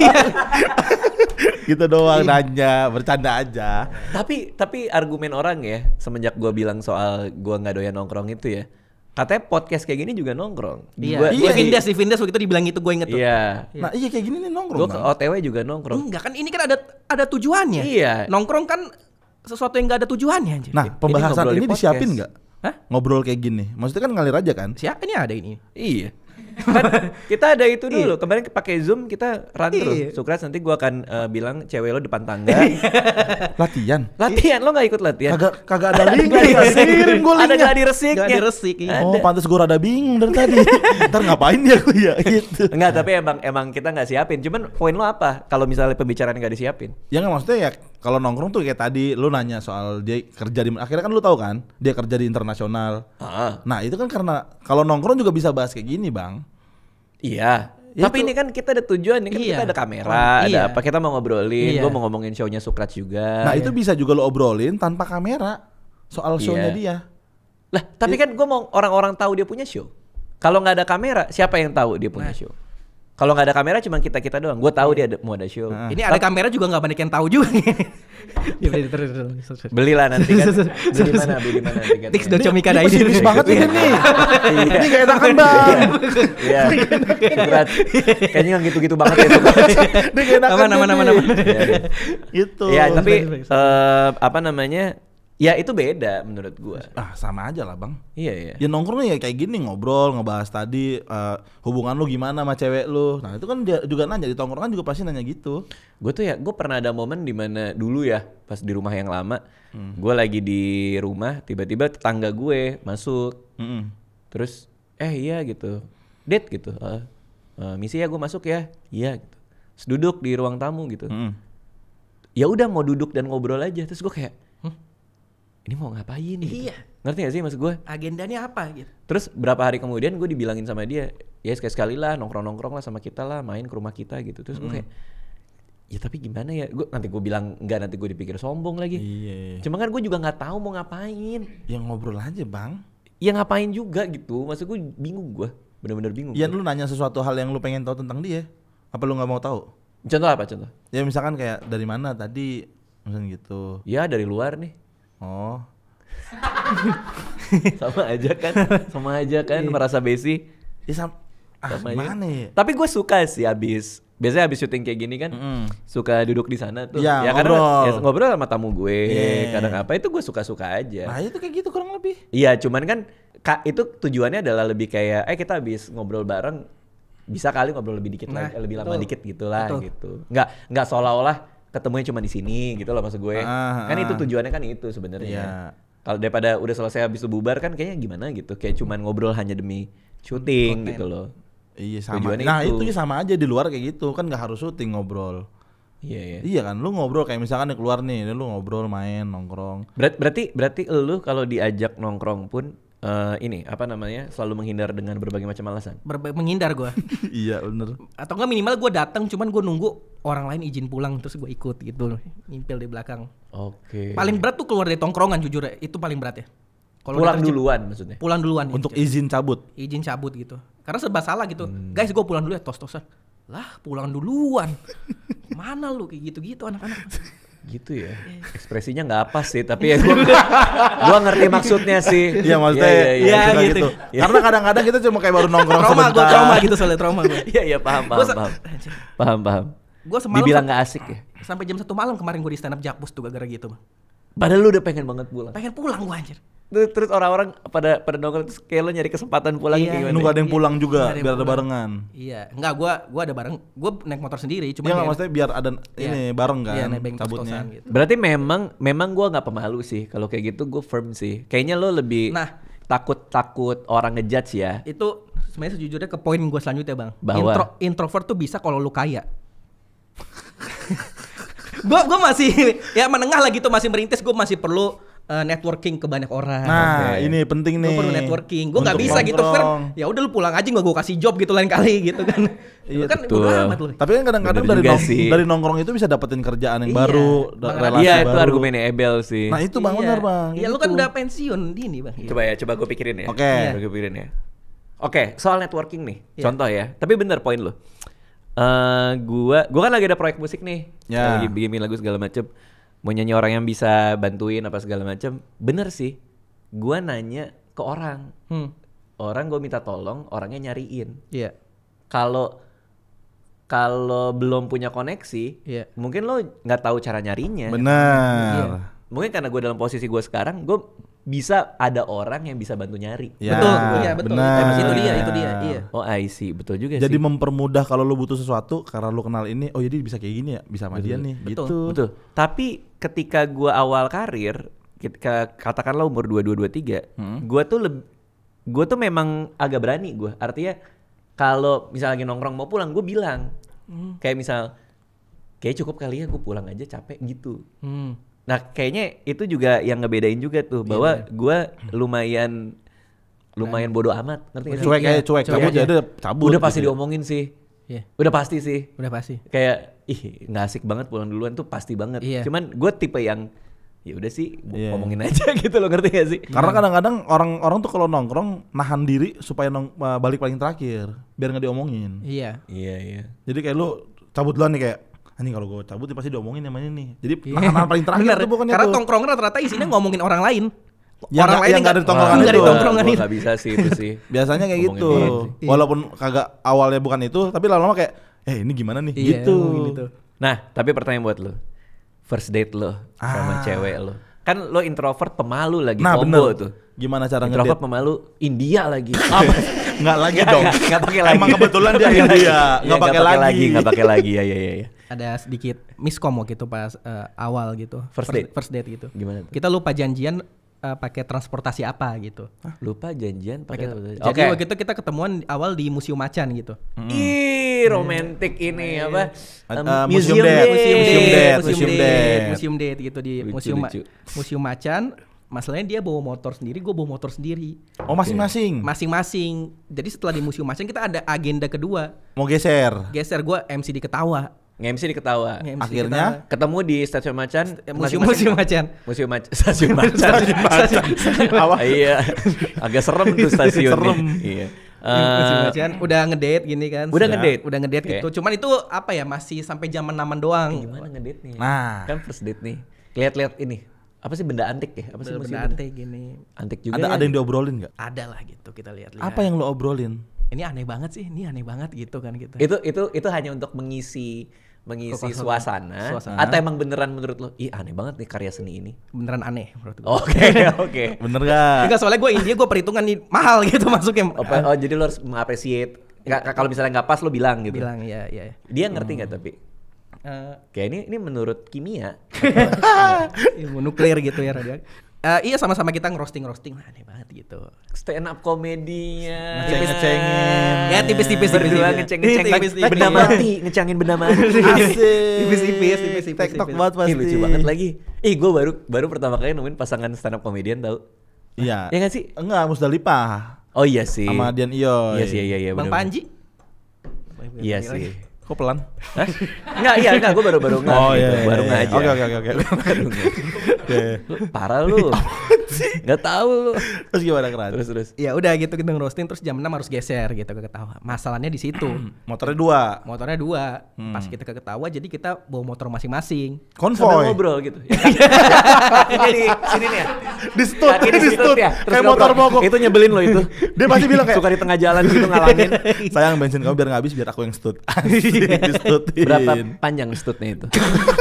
S2: Gitu doang nanya, bercanda aja.
S1: Tapi argumen orang ya semenjak gue bilang soal gue nggak doyan nongkrong itu ya. Katanya podcast kayak gini juga nongkrong.
S3: Iya,
S1: Gua
S3: di Vindes waktu itu dibilang itu gue inget tuh.
S1: Iya.
S2: Nah iya kayak gini nih nongkrong
S1: Gue ke
S2: Bang.
S1: OTW juga nongkrong.
S3: Enggak kan ini kan ada tujuannya.
S1: Iya.
S3: Nongkrong kan sesuatu yang nggak ada tujuannya anjir.
S2: Nah pembahasan
S1: ngobrol di
S2: ini disiapin
S1: podcast.
S2: nggak?
S3: Hah?
S2: Ngobrol kayak gini. Maksudnya kan ngalir aja kan?
S3: Siapa ini ada ini?
S1: Iya. Kan kita ada itu dulu. Kemarin pakai Zoom kita run terus.
S3: Iya.
S1: Sukras nanti gua akan bilang cewek lo depan tangga.
S2: Latihan.
S1: Latihan lo nggak ikut latihan?
S2: Kagak ada link kirim gue
S1: Ada
S2: linknya.
S1: gladi resiknya.
S3: Gladi resik. Iya.
S2: Oh pantas gue rada bingung dari tadi. Ntar ngapain dia gue ya gitu.
S1: Enggak, tapi emang kita nggak siapin. Cuman poin lo apa? Kalau misalnya pembicaraan nggak disiapin?
S2: Ya nggak maksudnya ya kalau nongkrong tuh kayak tadi lu nanya soal dia kerja di akhirnya kan lu tahu kan dia kerja di internasional. Nah itu kan karena kalau nongkrong juga bisa bahas kayak gini Bang.
S1: Iya.
S2: Ya
S1: Tapi
S2: itu.
S1: ini kan kita ada tujuan, ini kan
S3: Iya.
S1: kita ada kamera, ada
S3: Iya.
S1: apa? Kita mau ngobrolin,
S3: Iya.
S1: gue mau ngomongin show-nya Sukrat juga.
S2: Nah itu bisa juga lu obrolin tanpa kamera soal show-nya
S1: Iya.
S2: dia.
S1: Lah, tapi kan gue mau orang-orang tahu dia punya show. Kalau nggak ada kamera, siapa yang tahu dia punya show? Kalau nggak ada kamera, cuma kita doang. Gue tahu dia mau ada show.
S3: Ini ada kamera juga nggak banyak yang tau juga. Ya, terus.
S1: Belilah nanti kan. Beli di mana tiketnya?
S3: Tix.comika
S2: Ini pesimis banget ini nih. Ini gak enakan Bang.
S1: Iya. Sukrat. Kayaknya nggak gitu-gitu banget ya Sukrat.
S2: Ini gak enakan
S3: Aman.
S2: Gitu.
S1: Iya, tapi
S3: baik.
S1: apa namanya? Ya itu beda menurut gua.
S2: sama aja lah Bang.
S1: Iya.
S2: Ya nongkrongnya ya kayak gini ngobrol, ngebahas tadi hubungan lu gimana sama cewek lu. Nah itu kan dia juga nanya di tongkrongan juga pasti nanya gitu.
S1: Gue pernah ada momen dimana dulu ya pas di rumah yang lama, gue lagi di rumah tiba-tiba tetangga gue masuk, terus iya gitu, date gitu, misi ya gue masuk ya, iya gitu. Terus duduk di ruang tamu gitu. Ya udah mau duduk dan ngobrol aja. Terus gue kayak, ini mau ngapain? Gitu.
S3: Iya.
S1: Ngerti gak sih maksud gue?
S3: Agendanya apa gitu?
S1: Terus berapa hari kemudian gue dibilangin sama dia, ya sekali-sekali lah nongkrong-nongkrong lah sama kita lah, main ke rumah kita gitu. Terus gue kayak, ya tapi gimana ya? Nanti gue bilang enggak, nanti gue dipikir sombong lagi.
S2: Iya.
S1: Cuma kan gue juga nggak tahu mau ngapain.
S2: Ya ngobrol aja bang.
S1: Ya ngapain juga gitu. Maksud gue bingung gue, bener-bener bingung.
S2: Ya lu nanya sesuatu hal yang lu pengen tahu tentang dia. Apa lu nggak mau tahu?
S1: Contoh apa contoh?
S2: Ya misalkan kayak dari mana tadi, misalnya gitu.
S1: Ya dari luar nih.
S2: Oh.
S1: sama aja kan merasa basi.
S2: Ya sama gimana ya?
S1: Tapi gue suka sih biasanya abis syuting kayak gini kan suka duduk di sana tuh.
S2: Ya,
S1: Karena
S2: ngobrol.
S1: ya, ngobrol sama tamu gue.
S2: Yeah.
S1: Kadang apa itu gue suka-suka aja.
S2: Nah itu kayak gitu kurang lebih.
S1: Iya, cuman kan itu tujuannya adalah lebih kayak kita habis ngobrol bareng bisa kali ngobrol lebih dikit lagi, lebih lama dikit gitulah gitu. Nggak seolah-olah ketemunya cuma di sini gitu loh maksud gue. Kan itu tujuannya kan itu sebenarnya.
S2: Iya.
S1: Kalau daripada udah selesai habis itu bubar kan kayaknya gimana gitu. Kayak cuman ngobrol hanya demi syuting gitu loh.
S2: Iya sama.
S1: Tujuannya
S2: Nah
S1: itu.
S2: itu sama aja di luar kayak gitu kan nggak harus syuting ngobrol.
S1: Iya.
S2: Iya kan, lu ngobrol kayak misalkan nih keluar nih, lu ngobrol main nongkrong.
S1: Berarti lu kalau diajak nongkrong pun selalu menghindar dengan berbagai macam alasan.
S3: Menghindar gue.
S2: Iya bener.
S3: Atau enggak minimal gue datang cuman gue nunggu orang lain izin pulang terus gue ikut gitu, nyimpil di belakang.
S1: Oke.
S3: Paling berat tuh keluar dari tongkrongan jujur ya, itu paling berat ya. Kalau
S1: Pulang
S3: udah
S1: duluan maksudnya.
S3: Pulang duluan
S2: Untuk
S3: ya.
S2: izin cabut.
S3: Izin cabut gitu. Karena serba salah gitu. Guys, gue pulang dulu ya, tos-tosan. Lah, pulang duluan. Mana lu kayak gitu-gitu anak-anak.
S1: Gitu ya. Ekspresinya nggak apa sih, tapi ya gua ngerti maksudnya sih.
S2: Iya maksudnya
S1: Iya,
S2: suka
S3: gitu.
S2: gitu. Karena kadang-kadang kita cuma kayak baru nongkrong sebentar.
S3: Trauma gitu soalnya trauma gue.
S1: Iya, paham.
S3: Gue semalam
S1: Dibilang nggak asik ya.
S3: Sampai jam 1 malam kemarin gue di stand up Jakpus tuh gara-gara gitu, Bang.
S1: Padahal lu udah pengen banget pulang.
S3: Pengen pulang gue anjir.
S1: Terus orang-orang pada nongkrong terus kayak lo nyari kesempatan pulang
S3: Iya.
S1: kayak gimana?
S2: Nunggu ada yang pulang juga
S3: Nggak ada yang
S2: biar ada
S3: pulang.
S2: barengan.
S3: Iya, enggak gua ada bareng. Gua naik motor sendiri, cuma
S2: Iya nggak maksudnya biar ada ini bareng kan
S3: Iya, nebeng
S2: cabutnya.
S3: tos-tosan gitu.
S1: Berarti memang gua nggak pemalu sih. Kalau kayak gitu gue firm sih. Kayaknya lo lebih takut orang ngejudge ya.
S3: Itu sebenarnya sejujurnya ke poin gue selanjutnya, Bang.
S1: Bahwa
S3: Introvert tuh bisa kalau lu kaya. Gue masih ya menengah lah gitu, masih merintis, gue masih perlu networking ke banyak orang.
S2: Nah, ini penting nih.
S3: Gue perlu networking. Gue nggak
S2: Untuk
S3: bisa gitu, Fer.
S2: nongkrong.
S3: Ya udah lu pulang aja, gue kasih job gitu lain kali gitu kan.
S2: Iya,
S3: kan
S1: betul.
S3: bodo amat lu.
S2: Tapi kan kadang-kadang
S1: Bener juga sih.
S2: dari nongkrong itu bisa dapetin kerjaan yang
S3: Iya.
S2: baru,
S3: Makanya-
S2: relasi
S1: Iya,
S2: baru.
S1: itu argumennya Ebel sih.
S2: Nah itu bang benar bang.
S3: Iya, lu kan udah pensiun dini, Bang.
S1: Coba gue pikirin ya.
S2: Oke.
S1: Coba gue pikirin ya. Oke, soal networking nih.
S3: Iya.
S1: Contoh ya. Tapi bener poin lo. Gua kan lagi ada proyek musik nih.
S2: Ya.
S1: Lagi bikin lagu segala macem. Mau nyanyi orang yang bisa bantuin apa segala macem. Bener sih. Gua nanya ke orang. Orang gue minta tolong, orangnya nyariin.
S3: Iya.
S1: Kalau belum punya koneksi,
S3: Iya.
S1: mungkin lo nggak tahu cara nyarinya.
S2: Benar.
S3: Iya.
S1: Mungkin karena gue dalam posisi gue sekarang, gue bisa ada orang yang bisa bantu nyari.
S2: Ya,
S3: Betul. Iya, betul.
S2: benar.
S3: Itu dia. Iya.
S1: Oh, I see. Betul juga
S2: Jadi
S1: sih.
S2: mempermudah kalau lu butuh sesuatu karena lu kenal ini, oh jadi bisa kayak gini ya, bisa sama dia nih,
S3: Betul.
S2: gitu.
S1: Betul. Tapi ketika gue awal karir, katakanlah umur 22-23, gue tuh memang agak berani gue. Artinya kalau misalnya lagi nongkrong mau pulang, gue bilang. Kayak misal, kayak cukup kali ya gue pulang aja capek gitu. Nah kayaknya itu juga yang ngebedain juga tuh, bahwa gue lumayan bodoh amat, ngerti gak sih?
S2: Cuek aja, cuek. Cabut
S3: aja.
S2: ya udah cabut.
S1: Udah pasti
S2: gitu ya.
S1: diomongin sih.
S3: Iya.
S1: Udah pasti sih.
S3: Udah pasti.
S1: Kayak nggak asik banget pulang duluan tuh pasti banget.
S3: Iya.
S1: Cuman gue tipe yang ya udah sih
S2: Iya.
S1: ngomongin aja gitu loh, ngerti gak sih?
S2: Karena kadang-kadang orang tuh kalau nongkrong nahan diri supaya balik paling terakhir biar nggak diomongin.
S3: Iya.
S1: Iya.
S2: Jadi kayak lu cabut duluan nih kayak, ini kalau gue cabut pasti diomongin namanya nih. Jadi nahan paling terakhir
S3: Bener.
S2: tuh bukannya
S3: Karena
S2: tuh.
S3: tongkrongan rata-rata isinya ngomongin orang lain.
S2: Yang nggak ada di tongkrongan
S3: nggak
S2: itu.
S3: di tongkrongan
S1: Gue
S3: itu.
S1: nggak bisa sih itu sih.
S2: Biasanya kayak
S1: Ngomongin
S2: gitu.
S1: orang sih.
S2: Walaupun kagak awalnya bukan itu, tapi lama-lama kayak, ini gimana nih?
S3: Iya,
S2: Gitu.
S3: ngomongin itu.
S1: Nah tapi pertanyaan buat lo, first date lo sama cewek lo, kan lo introvert pemalu lagi,
S2: Nah
S1: combo
S2: bener.
S1: tuh.
S2: Gimana cara
S1: Introvert
S2: ngedate?
S1: pemalu, India lagi.
S2: Nggak lagi dong.
S1: Nggak pakai lagi.
S2: Emang kebetulan dia
S1: Nggak
S2: India.
S1: lagi.
S2: Nggak pakai lagi.
S1: Nggak pakai lagi. Ya.
S3: Ada sedikit miskom gitu pas awal gitu.
S1: First date?
S3: First date gitu.
S1: Gimana tuh?
S3: Kita lupa janjian pakai transportasi apa gitu.
S1: Lupa janjian pakai.
S3: Jadi waktu itu kita ketemuan awal di Museum Macan gitu.
S1: Ih, romantic ini apa?
S2: Museum date.
S3: Museum date gitu di
S1: Lucu, lucu.
S3: Museum Macan. Masalahnya dia bawa motor sendiri, gue bawa motor sendiri.
S2: Oh masing-masing.
S3: Masing-masing. Jadi setelah di Museum Macan kita ada agenda kedua.
S2: Mau geser.
S3: Geser, gue MC di Ketawa.
S1: Nge-MC di Ketawa.
S3: Nge-MC di
S2: Akhirnya
S3: Ketawa.
S1: Ketemu di Stasiun Macan.
S3: Museum Macan.
S1: Stasiun Macan.
S2: Apa?
S1: Iya. Agak serem tuh stasiun.
S2: Serem.
S1: Iya.
S3: Museum Macan udah ngedate gini kan.
S1: Udah ngedate?
S3: Udah ngedate
S1: Oke.
S3: gitu. Cuman itu apa ya, masih sampai jam 6-an doang.
S1: Gimana ngedate nih?
S2: Nah.
S1: Kan first date nih. Lihat-lihat ini. Apa sih benda antik ya? Apa sih museum
S3: Benda antik gini.
S1: Antik juga.
S2: Ada
S1: ya?
S2: yang diobrolin nggak?
S3: Ada lah gitu, kita lihat-lihat.
S2: Apa yang lo obrolin?
S3: Ini aneh banget sih, ini aneh banget gitu kan gitu.
S1: Itu hanya untuk mengisi suasana. Atau emang beneran menurut lo, ih aneh banget nih karya seni ini.
S3: Beneran aneh menurut gue.
S1: Oke.
S2: Bener gak?
S3: Enggak, soalnya gue India, gue perhitungan nih mahal gitu masuknya.
S1: Oh, jadi lo harus mengapresiasi. Kalau misalnya nggak pas lo bilang gitu.
S3: Bilang iya.
S1: Dia ngerti nggak tapi? Kayak ini menurut kimia.
S3: Ilmu nuklir gitu ya radio. Iya, sama-sama kita ngerosting, aneh banget gitu.
S1: Stand up komedinya.
S2: Ngecengin.
S3: Ya tipis-tipis
S1: Berdua ngeceng-ngeceng
S3: Tipis-tipis.
S1: benda mati, ngecangin benda mati.
S2: Asik.
S3: Tipis-tipis.
S2: TikTok banget pasti.
S1: Ih, lucu banget lagi. Gue baru pertama kali nemuin pasangan stand up komedian tau.
S2: Iya.
S1: Iya nggak sih?
S2: Enggak, Musdalifah.
S1: Oh iya sih.
S2: Sama Dian Iyoy.
S1: Iya sih, iya.
S3: Bang
S1: bener-bener.
S3: Panji?
S1: Iya sih.
S2: Kok pelan?
S1: Hah? Enggak, gue baru nggak.
S2: Oh
S1: gitu.
S2: iya.
S1: Baru nggak aja.
S2: Oke.
S1: Baru nggak. Lu parah lu. Nggak tahu lu.
S2: Terus gimana Kran?
S1: Terus.
S3: Ya udah gitu, kita ngerosting terus jam 6 harus geser gitu ke Ketawa. Masalahnya di situ.
S2: Motornya 2.
S3: Motornya 2. Pas kita ke Ketawa jadi kita bawa motor masing-masing.
S1: Sambil
S2: Konvoy.
S1: ngobrol gitu. Kakinya di sini nih ya.
S2: Di stut,
S1: Kakinya
S2: di stut.
S1: ya. Terus
S2: Kayak
S1: ngobrol.
S2: motor mogok.
S1: Itu nyebelin lo itu.
S2: Dia pasti bilang kayak
S1: Suka di tengah jalan gitu ngalangin.
S2: sayang bensin kamu biar nggak habis, biar aku yang stut. Di stutin.
S1: Berapa panjang stutnya itu?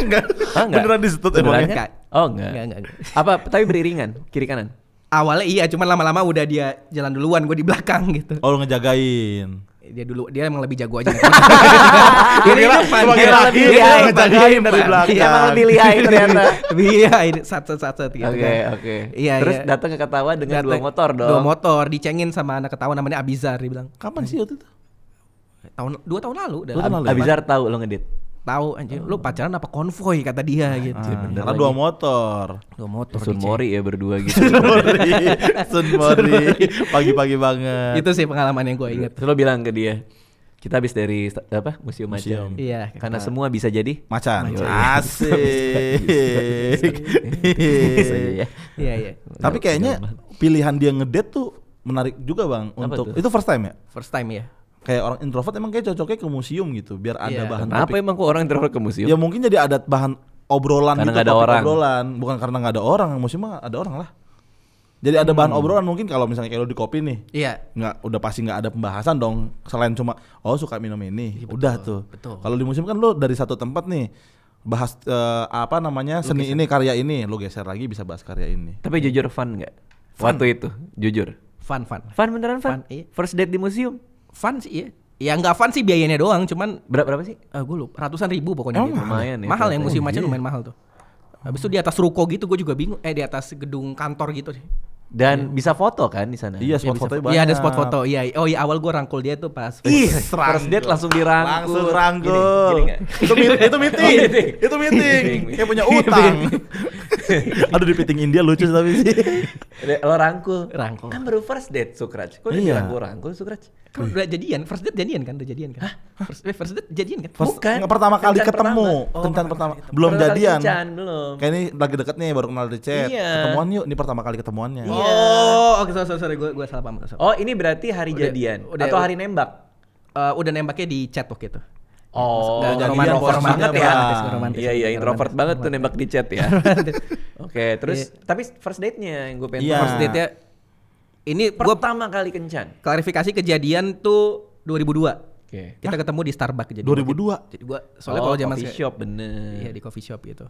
S2: Enggak.
S1: Ah, enggak.
S2: Beneran di stut
S1: Beneran
S2: emangnya.
S1: kan? Oh enggak.
S3: Enggak.
S1: Apa tapi beriringan kiri kanan?
S3: Awalnya iya, cuman lama-lama udah dia jalan duluan, gue di belakang gitu.
S2: Oh, lu ngejagain.
S3: Dia emang lebih jago aja.
S1: Ini
S2: sebagai laki ngejagain dari belakang.
S1: Dia emang lebih lihai ternyata.
S3: Lebih iya, ini sat gitu.
S1: Oke.
S3: Iya,
S1: Terus
S3: iya.
S1: datang ke Ketawa dengan
S3: Datang-
S1: 2 motor dong.
S3: 2 motor dicengin sama anak Ketawa namanya Abizar, dia bilang.
S2: Kapan sih waktu itu?
S3: 2 tahun lalu udah.
S2: 2 tahun lalu.
S1: Abizar tahu lo ngedit.
S3: Tahu anjir, lu pacaran apa konvoy kata dia gitu.
S2: Karena 2 motor.
S3: 2 motor
S1: Sun
S3: dicengin.
S1: Mori ya berdua gitu.
S2: Sun Mori. Pagi-pagi banget.
S3: Itu sih pengalaman yang gue inget.
S1: Terus lo bilang ke dia, kita habis dari Museum
S2: Museum.
S1: Macan.
S3: Iya.
S1: Karena semua bisa jadi
S2: Macan.
S1: Ayo.
S2: Asik.
S1: Bisa aja ya.
S3: Iya.
S2: Tapi kayaknya pilihan dia ngedate tuh menarik juga Bang.
S1: Apa
S2: Untuk
S1: tuh?
S2: itu first time ya?
S3: First time ya.
S2: Kayak orang introvert emang kayak cocoknya ke museum gitu, biar ada
S3: Iya.
S2: bahan
S1: Kenapa
S2: topik.
S1: emang kok orang terus ke museum?
S2: Ya mungkin jadi ada bahan obrolan
S1: Karena
S2: gitu,
S1: nggak ada
S2: topik
S1: orang.
S2: obrolan, bukan karena nggak ada orang. Museum mah ada orang lah. Jadi ada bahan obrolan, mungkin kalau misalnya kayak lo di kopi nih,
S3: Iya.
S2: udah pasti nggak ada pembahasan dong, selain cuma suka minum ini,
S3: Iya,
S2: udah
S3: betul,
S2: tuh.
S3: betul.
S2: Kalau di museum kan lo dari satu tempat nih bahas seni ini, karya ini, lo geser lagi bisa bahas karya ini.
S1: Tapi jujur fun nggak? Waktu itu, jujur.
S3: Fun.
S1: Fun beneran fun?
S3: Fun, iya.
S1: First date di museum?
S3: Fun sih iya. Ya nggak fun sih biayanya doang, cuman
S1: Berapa sih?
S3: gue lupa ratusan ribu pokoknya.
S2: Emang
S3: gitu.
S1: lumayan ya,
S3: Mahal ya,
S1: ternyata.
S3: museum Macan
S2: iya.
S3: lumayan mahal tuh. Habis itu di atas ruko gitu gue juga bingung. Di atas gedung kantor gitu sih.
S1: Dan bisa foto kan di sana?
S2: Iya, spot
S3: bisa
S2: fotonya
S3: fo-
S2: banyak.
S3: Iya, ada spot foto. Iya. Oh iya, awal gue rangkul dia tuh pas
S2: Ih,
S1: First date langsung dirangkul.
S2: Langsung rangkul.
S1: Gini nggak?
S2: Itu meeting.
S1: meeting.
S2: Itu meeting. Kayak punya utang. Aduh, di meeting India lucu tapi sih.
S1: Lo rangkul.
S3: Rangkul.
S1: Kan baru first date Sukraj. Kok udah
S2: Iya.
S1: dirangkul Sukraj?
S3: Kan udah jadian, first date jadian kan, udah jadian kan? First date jadian kan?
S1: Bukan.
S2: Nggak, pertama kali
S1: Kencan
S2: ketemu,
S1: pertama.
S2: kencan pertama. Belum
S1: Pertama kali
S2: jadian.
S1: kencan, belum.
S2: Kayak ini lagi deket nih, baru kenal di chat.
S1: Iya.
S2: Ketemuan yuk, ini pertama kali ketemuannya.
S1: Iya.
S3: Oh, oke, sorry, gue salah paham.
S1: Oh, ini berarti hari
S3: Udah-
S1: jadian
S3: udah-
S1: atau hari nembak?
S3: Udah nembaknya di chat waktu itu.
S1: Oh,
S3: Nggak
S2: jadian
S3: romantis,
S2: introvert
S3: romantis,
S2: banget ya.
S3: romantis, romantis.
S1: Iya, introvert
S3: Romantis.
S1: banget tuh nembak di chat ya. Oke, terus tapi first date-nya yang gue pengen
S2: Iya.
S1: tahu.
S3: First date-nya ini gue
S1: Pertama kali kencan.
S3: klarifikasi kejadian tuh 2002.
S1: Oke.
S3: Kita ketemu di Starbucks jadi
S2: 2002.
S3: Jadi gua soalnya kalau zaman
S1: coffee shop bener.
S3: Iya, di coffee shop gitu.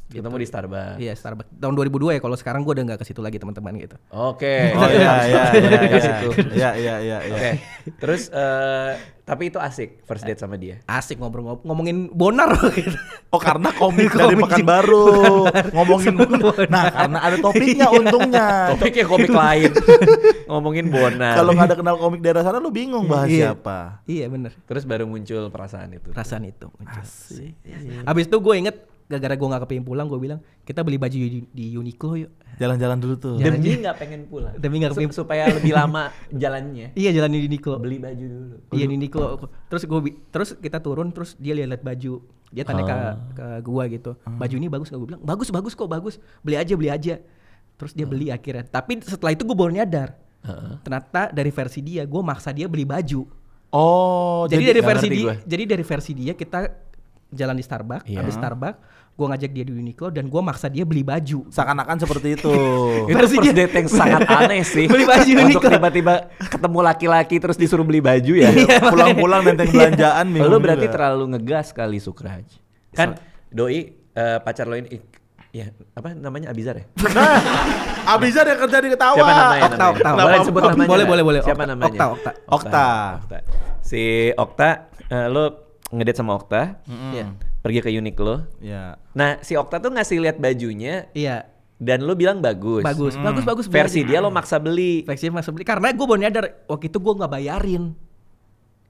S1: Ketemu di Starbucks.
S3: Iya, Starbucks. Tahun 2002 ya, kalau sekarang gue udah nggak ke situ lagi teman-teman gitu.
S1: Oke.
S2: Oh iya.
S1: Oke. Terus tapi itu asik first date sama dia.
S3: Asik ngomongin Bonar gitu.
S2: Oh karena komik dari Pekanbaru ngomongin Bonar. Nah karena ada topiknya untungnya.
S1: Topiknya komik lain. Ngomongin Bonar.
S2: Kalau nggak ada kenal komik daerah sana lu bingung bahas siapa.
S3: Iya bener.
S1: Terus baru muncul perasaan itu.
S3: Perasaan itu.
S2: Asik.
S3: Abis itu gue inget gara-gara gue gak kepingin pulang, gue bilang kita beli baju di Uniqlo yuk.
S2: Jalan-jalan dulu tuh.
S1: Demi nggak pengen pulang.
S3: Demi nggak kepingin
S1: supaya lebih lama jalannya.
S3: Iya jalan di Uniqlo.
S1: Beli baju dulu.
S3: Iya di Uniqlo. Terus kita turun, terus dia lihat baju. Dia tanya ke gua gitu. Baju ini bagus nggak? Gue bilang bagus kok bagus. Beli aja. Terus dia beli akhirnya. Tapi setelah itu gue baru nyadar. Ternyata dari versi dia, gue maksa dia beli baju.
S2: Oh,
S3: jadi dari versi dia kita jalan di Starbucks, habis Starbucks gue ngajak dia di Uniqlo dan gue maksa dia beli baju.
S2: Seakan-akan seperti itu.
S1: Itu first date yang sangat aneh sih.
S3: Beli baju
S1: Untuk tiba-tiba ketemu laki-laki terus disuruh beli baju ya.
S2: Pulang-pulang nenteng belanjaan.
S1: Lu berarti terlalu ngegas kali Sukraj. Kan Doi pacar lo ini ya apa namanya Abizar ya?
S2: Nah, Abizar yang kerja di Ketawa.
S1: Siapa namanya?
S3: Okta.
S1: Boleh sebut namanya?
S3: Boleh.
S1: Siapa namanya?
S3: Okta.
S1: Si Okta, lo ngedate sama Okta, pergi ke Uniqlo.
S2: Iya.
S1: Nah, si Okta tuh ngasih lihat bajunya.
S3: Iya.
S1: Dan lo bilang bagus.
S3: Bagus.
S1: Versi dia lo maksa beli.
S3: Karena gue baru nyadar waktu itu gue nggak bayarin.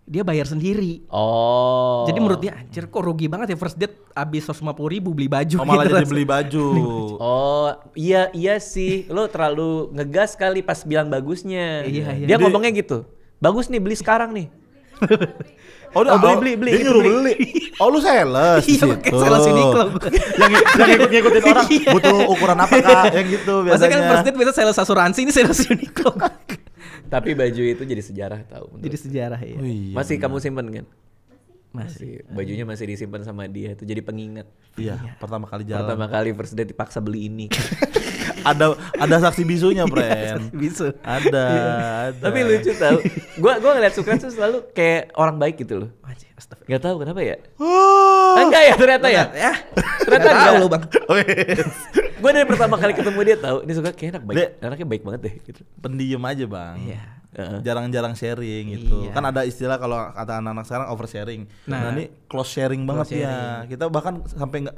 S3: Dia bayar sendiri.
S1: Oh.
S3: Jadi menurut dia anjir kok rugi banget ya first date abis 150.000 beli baju.
S2: Oh, malah
S3: gitu.
S2: jadi beli baju.
S1: Oh iya sih. Lo terlalu ngegas kali pas bilang bagusnya.
S3: Iya.
S1: Dia ngomongnya gitu. Bagus nih beli sekarang nih.
S2: Beli. Dia nyuruh beli. Oh lu sales di situ.
S3: Iya pakai sales Uniqlo.
S2: yang ngikutin orang butuh ukuran apa Kak? Yang gitu biasanya.
S3: Maksudnya kan first date biasa sales asuransi, ini sales Uniqlo.
S1: Tapi baju itu jadi sejarah tahu.
S3: Jadi sejarah ya.
S2: Oh, iya,
S1: masih kamu simpen kan?
S3: Masih.
S1: Bajunya masih disimpan sama dia itu jadi pengingat.
S2: Iya, pertama kali jalan.
S1: Pertama kali first date dipaksa beli ini.
S2: ada saksi bisunya, friend.
S3: Bisu.
S2: Ada.
S1: Tapi lucu tau. Gua ngeliat Sukran tuh selalu kayak orang baik gitu loh. Gak tahu kenapa ya. Enggak ya ternyata ya. Ternyata enggak
S3: lo bang.
S1: Gue dari pertama kali ketemu dia tahu ini suka kayak anaknya baik banget deh gitu.
S2: Pendiam aja bang.
S3: Iya.
S2: Jarang-jarang sharing gitu.
S3: Iya.
S2: Kan ada istilah kalau kata anak-anak sekarang oversharing. Nah ini close sharing banget ya. Kita bahkan sampai nggak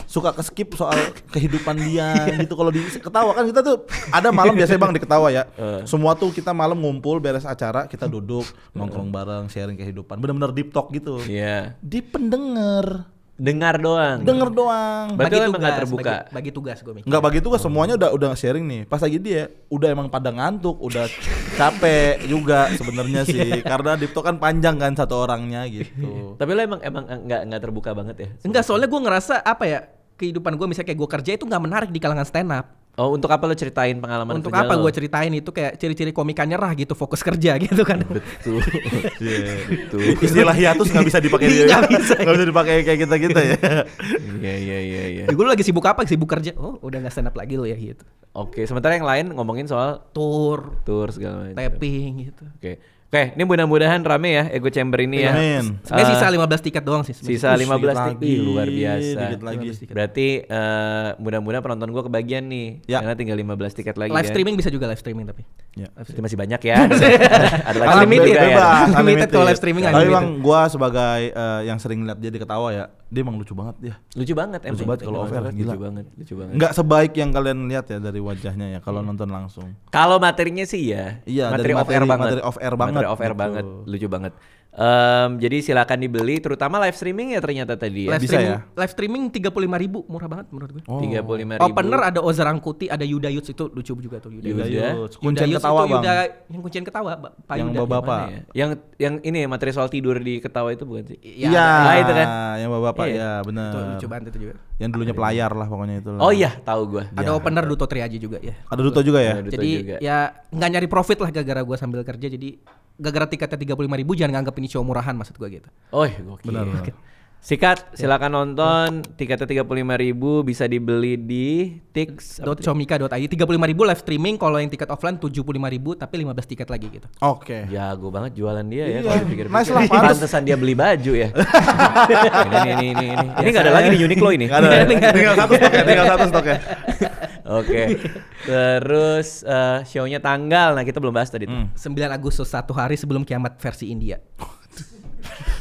S2: suka ke-skip soal kehidupan dia gitu. Kalau di Ketawa kan kita tuh ada malam biasanya bang di Ketawa ya. Semua tuh kita malam ngumpul beres acara kita duduk nongkrong bareng sharing kehidupan. Bener-bener deep talk gitu.
S1: Iya.
S2: Di pendengar.
S1: Dengar doang.
S3: Bagi
S1: Berarti lo emang
S3: tugas,
S1: gak terbuka.
S3: Bagi tugas gue mikir.
S2: Enggak bagi tugas semuanya udah sharing nih. Pas lagi dia udah emang pada ngantuk, udah capek juga sebenarnya sih. Karena deep talk kan panjang kan satu orangnya gitu.
S1: Tapi lo emang nggak terbuka banget ya?
S3: Enggak, soalnya gue ngerasa apa ya, kehidupan gue misalnya kayak gue kerja itu nggak menarik di kalangan stand up.
S1: Oh, untuk apa lo ceritain pengalaman
S3: Untuk
S1: kerja
S3: apa
S1: lo?
S3: gue ceritain itu kayak ciri-ciri komika nyerah gitu, fokus kerja gitu kan.
S1: Betul.
S2: Istilah hiatus nggak bisa dipakai. Nggak bisa dipakai kayak kita ya.
S1: Iya.
S3: Gue lagi sibuk apa? Sibuk kerja. Oh, udah nggak stand up lagi lo ya gitu.
S1: Oke, sementara yang lain ngomongin soal
S3: Tour
S1: segala macam.
S3: tapping gitu.
S1: Oke, ini mudah-mudahan rame ya Ego Chamber ini ya.
S2: Amin.
S3: Sebenarnya sisa 15 tiket doang sih.
S1: Sisa 15 tiket, luar biasa.
S2: Dikit lagi.
S1: Berarti mudah-mudahan penonton gue kebagian nih.
S2: Ya.
S1: Karena tinggal 15 tiket lagi
S3: Live
S1: ya.
S3: streaming bisa juga live streaming tapi.
S2: Ya.
S1: Itu masih banyak ya. Ada live streaming
S3: Unlimited,
S1: juga ya.
S2: Bebas,
S3: Unlimited kalau live streaming
S2: Tapi
S3: unlimited.
S2: bang, gua sebagai yang sering lihat dia di Ketawa ya, dia emang lucu banget dia.
S1: Lucu banget emang.
S2: Lucu banget kalau over, gila.
S1: Lucu banget.
S2: Nggak sebaik yang kalian lihat ya dari wajahnya ya kalau nonton langsung.
S1: Kalau materinya sih ya.
S2: Iya,
S1: materi
S2: dari
S1: off air banget.
S2: materi off air banget.
S1: Materi off air
S2: gitu.
S1: banget. Lucu banget. Jadi silakan dibeli, terutama live streaming ya ternyata tadi ya.
S2: Bisa ya?
S3: Live streaming 35.000 murah banget menurut gue.
S1: 35.000.
S3: Opener ada Oza Rangkuti, ada Yuda Yuts itu lucu juga tuh Yuda Yuts.
S2: Yuda.
S3: Yuda
S2: Kuncian
S3: Yuts
S2: Ketawa
S3: itu
S2: bang.
S3: yang kuncian Ketawa, Pak
S2: Yang
S3: Yuda.
S2: bapak-bapak.
S1: Mana ya? Yang ini materi soal tidur di Ketawa itu bukan sih?
S3: Iya.
S2: Iya,
S1: itu kan?
S2: yang bapak-bapak
S1: Iya.
S2: ya benar.
S3: Itu lucu banget itu juga.
S2: Yang dulunya pelayar lah pokoknya itu.
S1: Oh iya, tahu gua.
S3: Ada opener Duto Triaji juga ya.
S2: Ada Duto juga ya?
S1: Ada Duto
S3: Jadi
S1: juga.
S3: ya nggak nyari profit lah gara-gara gue sambil kerja, jadi gara-gara tiketnya 35.000 jangan nganggap ini show murahan maksud gue gitu.
S1: Oh, gokil.
S2: Benar.
S1: Sikat, silakan nonton. Tiketnya 35.000, bisa dibeli di
S3: tix.comika.id. 35.000 live streaming, kalau yang tiket offline 75.000 tapi 15 tiket lagi gitu.
S2: Oke.
S1: Jago banget jualan dia ya
S2: Iya.
S1: kalau dipikir-pikir.
S2: Nice lah, pantes.
S1: Pantesan dia beli baju ya. Ini. Ini enggak ada lagi di Uniqlo ini.
S2: Nggak ada. Tinggal satu stoknya.
S1: Oke. Terus show-nya tanggal. Nah, kita belum bahas tadi tuh.
S3: 9 Agustus, 1 hari sebelum kiamat versi India.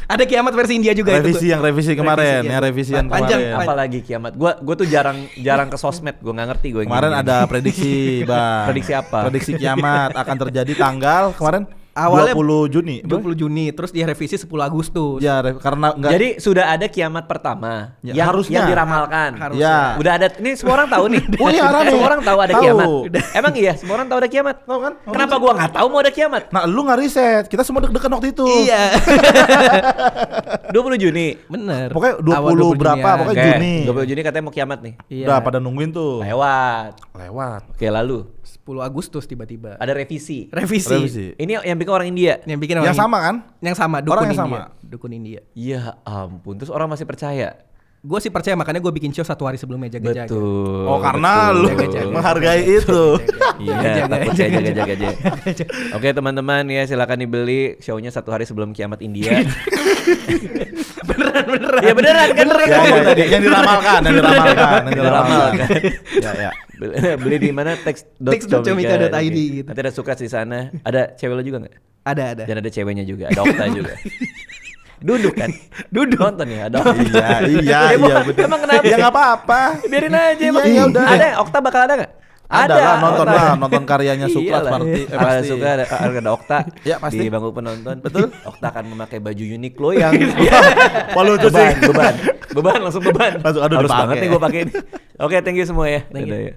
S3: Ada kiamat versi India juga
S2: Revisi
S3: itu.
S2: yang revisi kemarin,
S3: Revisi,
S2: ya revisi yang
S3: panjang.
S2: kemarin.
S1: Apalagi kiamat. Gua tuh jarang ke sosmed, gua nggak ngerti gue.
S2: Kemarin ada prediksi, Bang.
S1: Prediksi apa?
S2: Prediksi kiamat akan terjadi tanggal kemarin
S3: Awalnya
S2: 20 Juni.
S3: 20 Juni, terus dia revisi 10 Agustus.
S2: Ya, karena enggak.
S1: Jadi sudah ada kiamat pertama
S2: Ya,
S1: yang
S2: harusnya.
S1: diramalkan.
S2: Ya.
S1: Udah ada. Ini semua orang tahu nih.
S2: Oh iya, rame.
S1: Semua orang tahu ada
S2: Tahu.
S1: kiamat. Emang iya, semua orang tahu ada kiamat.
S2: Tahu kan?
S1: Kenapa gua nggak tahu mau ada kiamat?
S2: Nah, lu nggak riset. Kita semua deg-degan waktu itu.
S3: Iya.
S1: 20 Juni.
S3: Bener.
S2: Pokoknya 20
S3: Awal 20
S2: berapa?
S3: Junian.
S2: Pokoknya
S1: Oke,
S2: Juni.
S1: 20 Juni katanya mau kiamat nih.
S3: Iya.
S2: Udah pada nungguin tuh.
S1: Lewat.
S2: Lewat.
S1: Oke, lalu
S3: 10 Agustus tiba-tiba.
S1: ada revisi.
S3: Revisi.
S1: Ini yang bikin orang India.
S3: Yang bikin
S2: Yang
S3: orang
S2: sama kan?
S3: Yang sama, dukun
S2: Orang yang
S3: India.
S2: sama.
S3: Dukun India.
S1: Ya ampun, terus orang masih percaya.
S3: Gue sih percaya, makanya gue bikin show 1 hari sebelumnya jaga-jaga.
S1: Betul.
S2: Oh, karena
S1: betul.
S2: lu
S3: Jaga-jaga.
S2: menghargai itu.
S1: Iya,
S3: Jaga-jaga,
S1: takut saya
S3: jaga-jaga.
S1: jaga-jaga. Oke teman-teman ya, silakan dibeli show-nya 1 hari sebelum kiamat India. beneran. Ya beneran kan?
S2: Yang diramalkan. Ya.
S1: Beli di mana?
S3: Tix.comika.id gitu.
S1: Nanti ada Sukas di sana. Ada cewek lo juga nggak?
S3: Ada.
S1: Dan ada ceweknya juga. Ada Okta juga. Duduk kan?
S3: Duduk.
S1: Nonton ya, ada Okta.
S2: Iya, betul.
S1: Emang kenapa?
S2: Ya nggak apa-apa.
S1: Biarin aja. Emang.
S2: Iya, udah.
S1: Ada Okta bakal ada nggak?
S2: Ada lah, nonton
S1: Okta.
S2: lah, nonton karyanya Suklas
S1: Iyalah.
S2: pasti.
S1: Kalau suka ada Okta
S2: Ya, pasti.
S1: di bangku penonton.
S2: Betul.
S1: Okta akan memakai baju Uniqlo yang
S2: Wah, lucu sih.
S1: beban langsung beban.
S2: Langsung, aduh,
S1: Harus
S2: dipakai.
S1: banget nih gue pakai ini. Oke, thank you semua ya.
S3: Thank you.
S1: Dadah ya.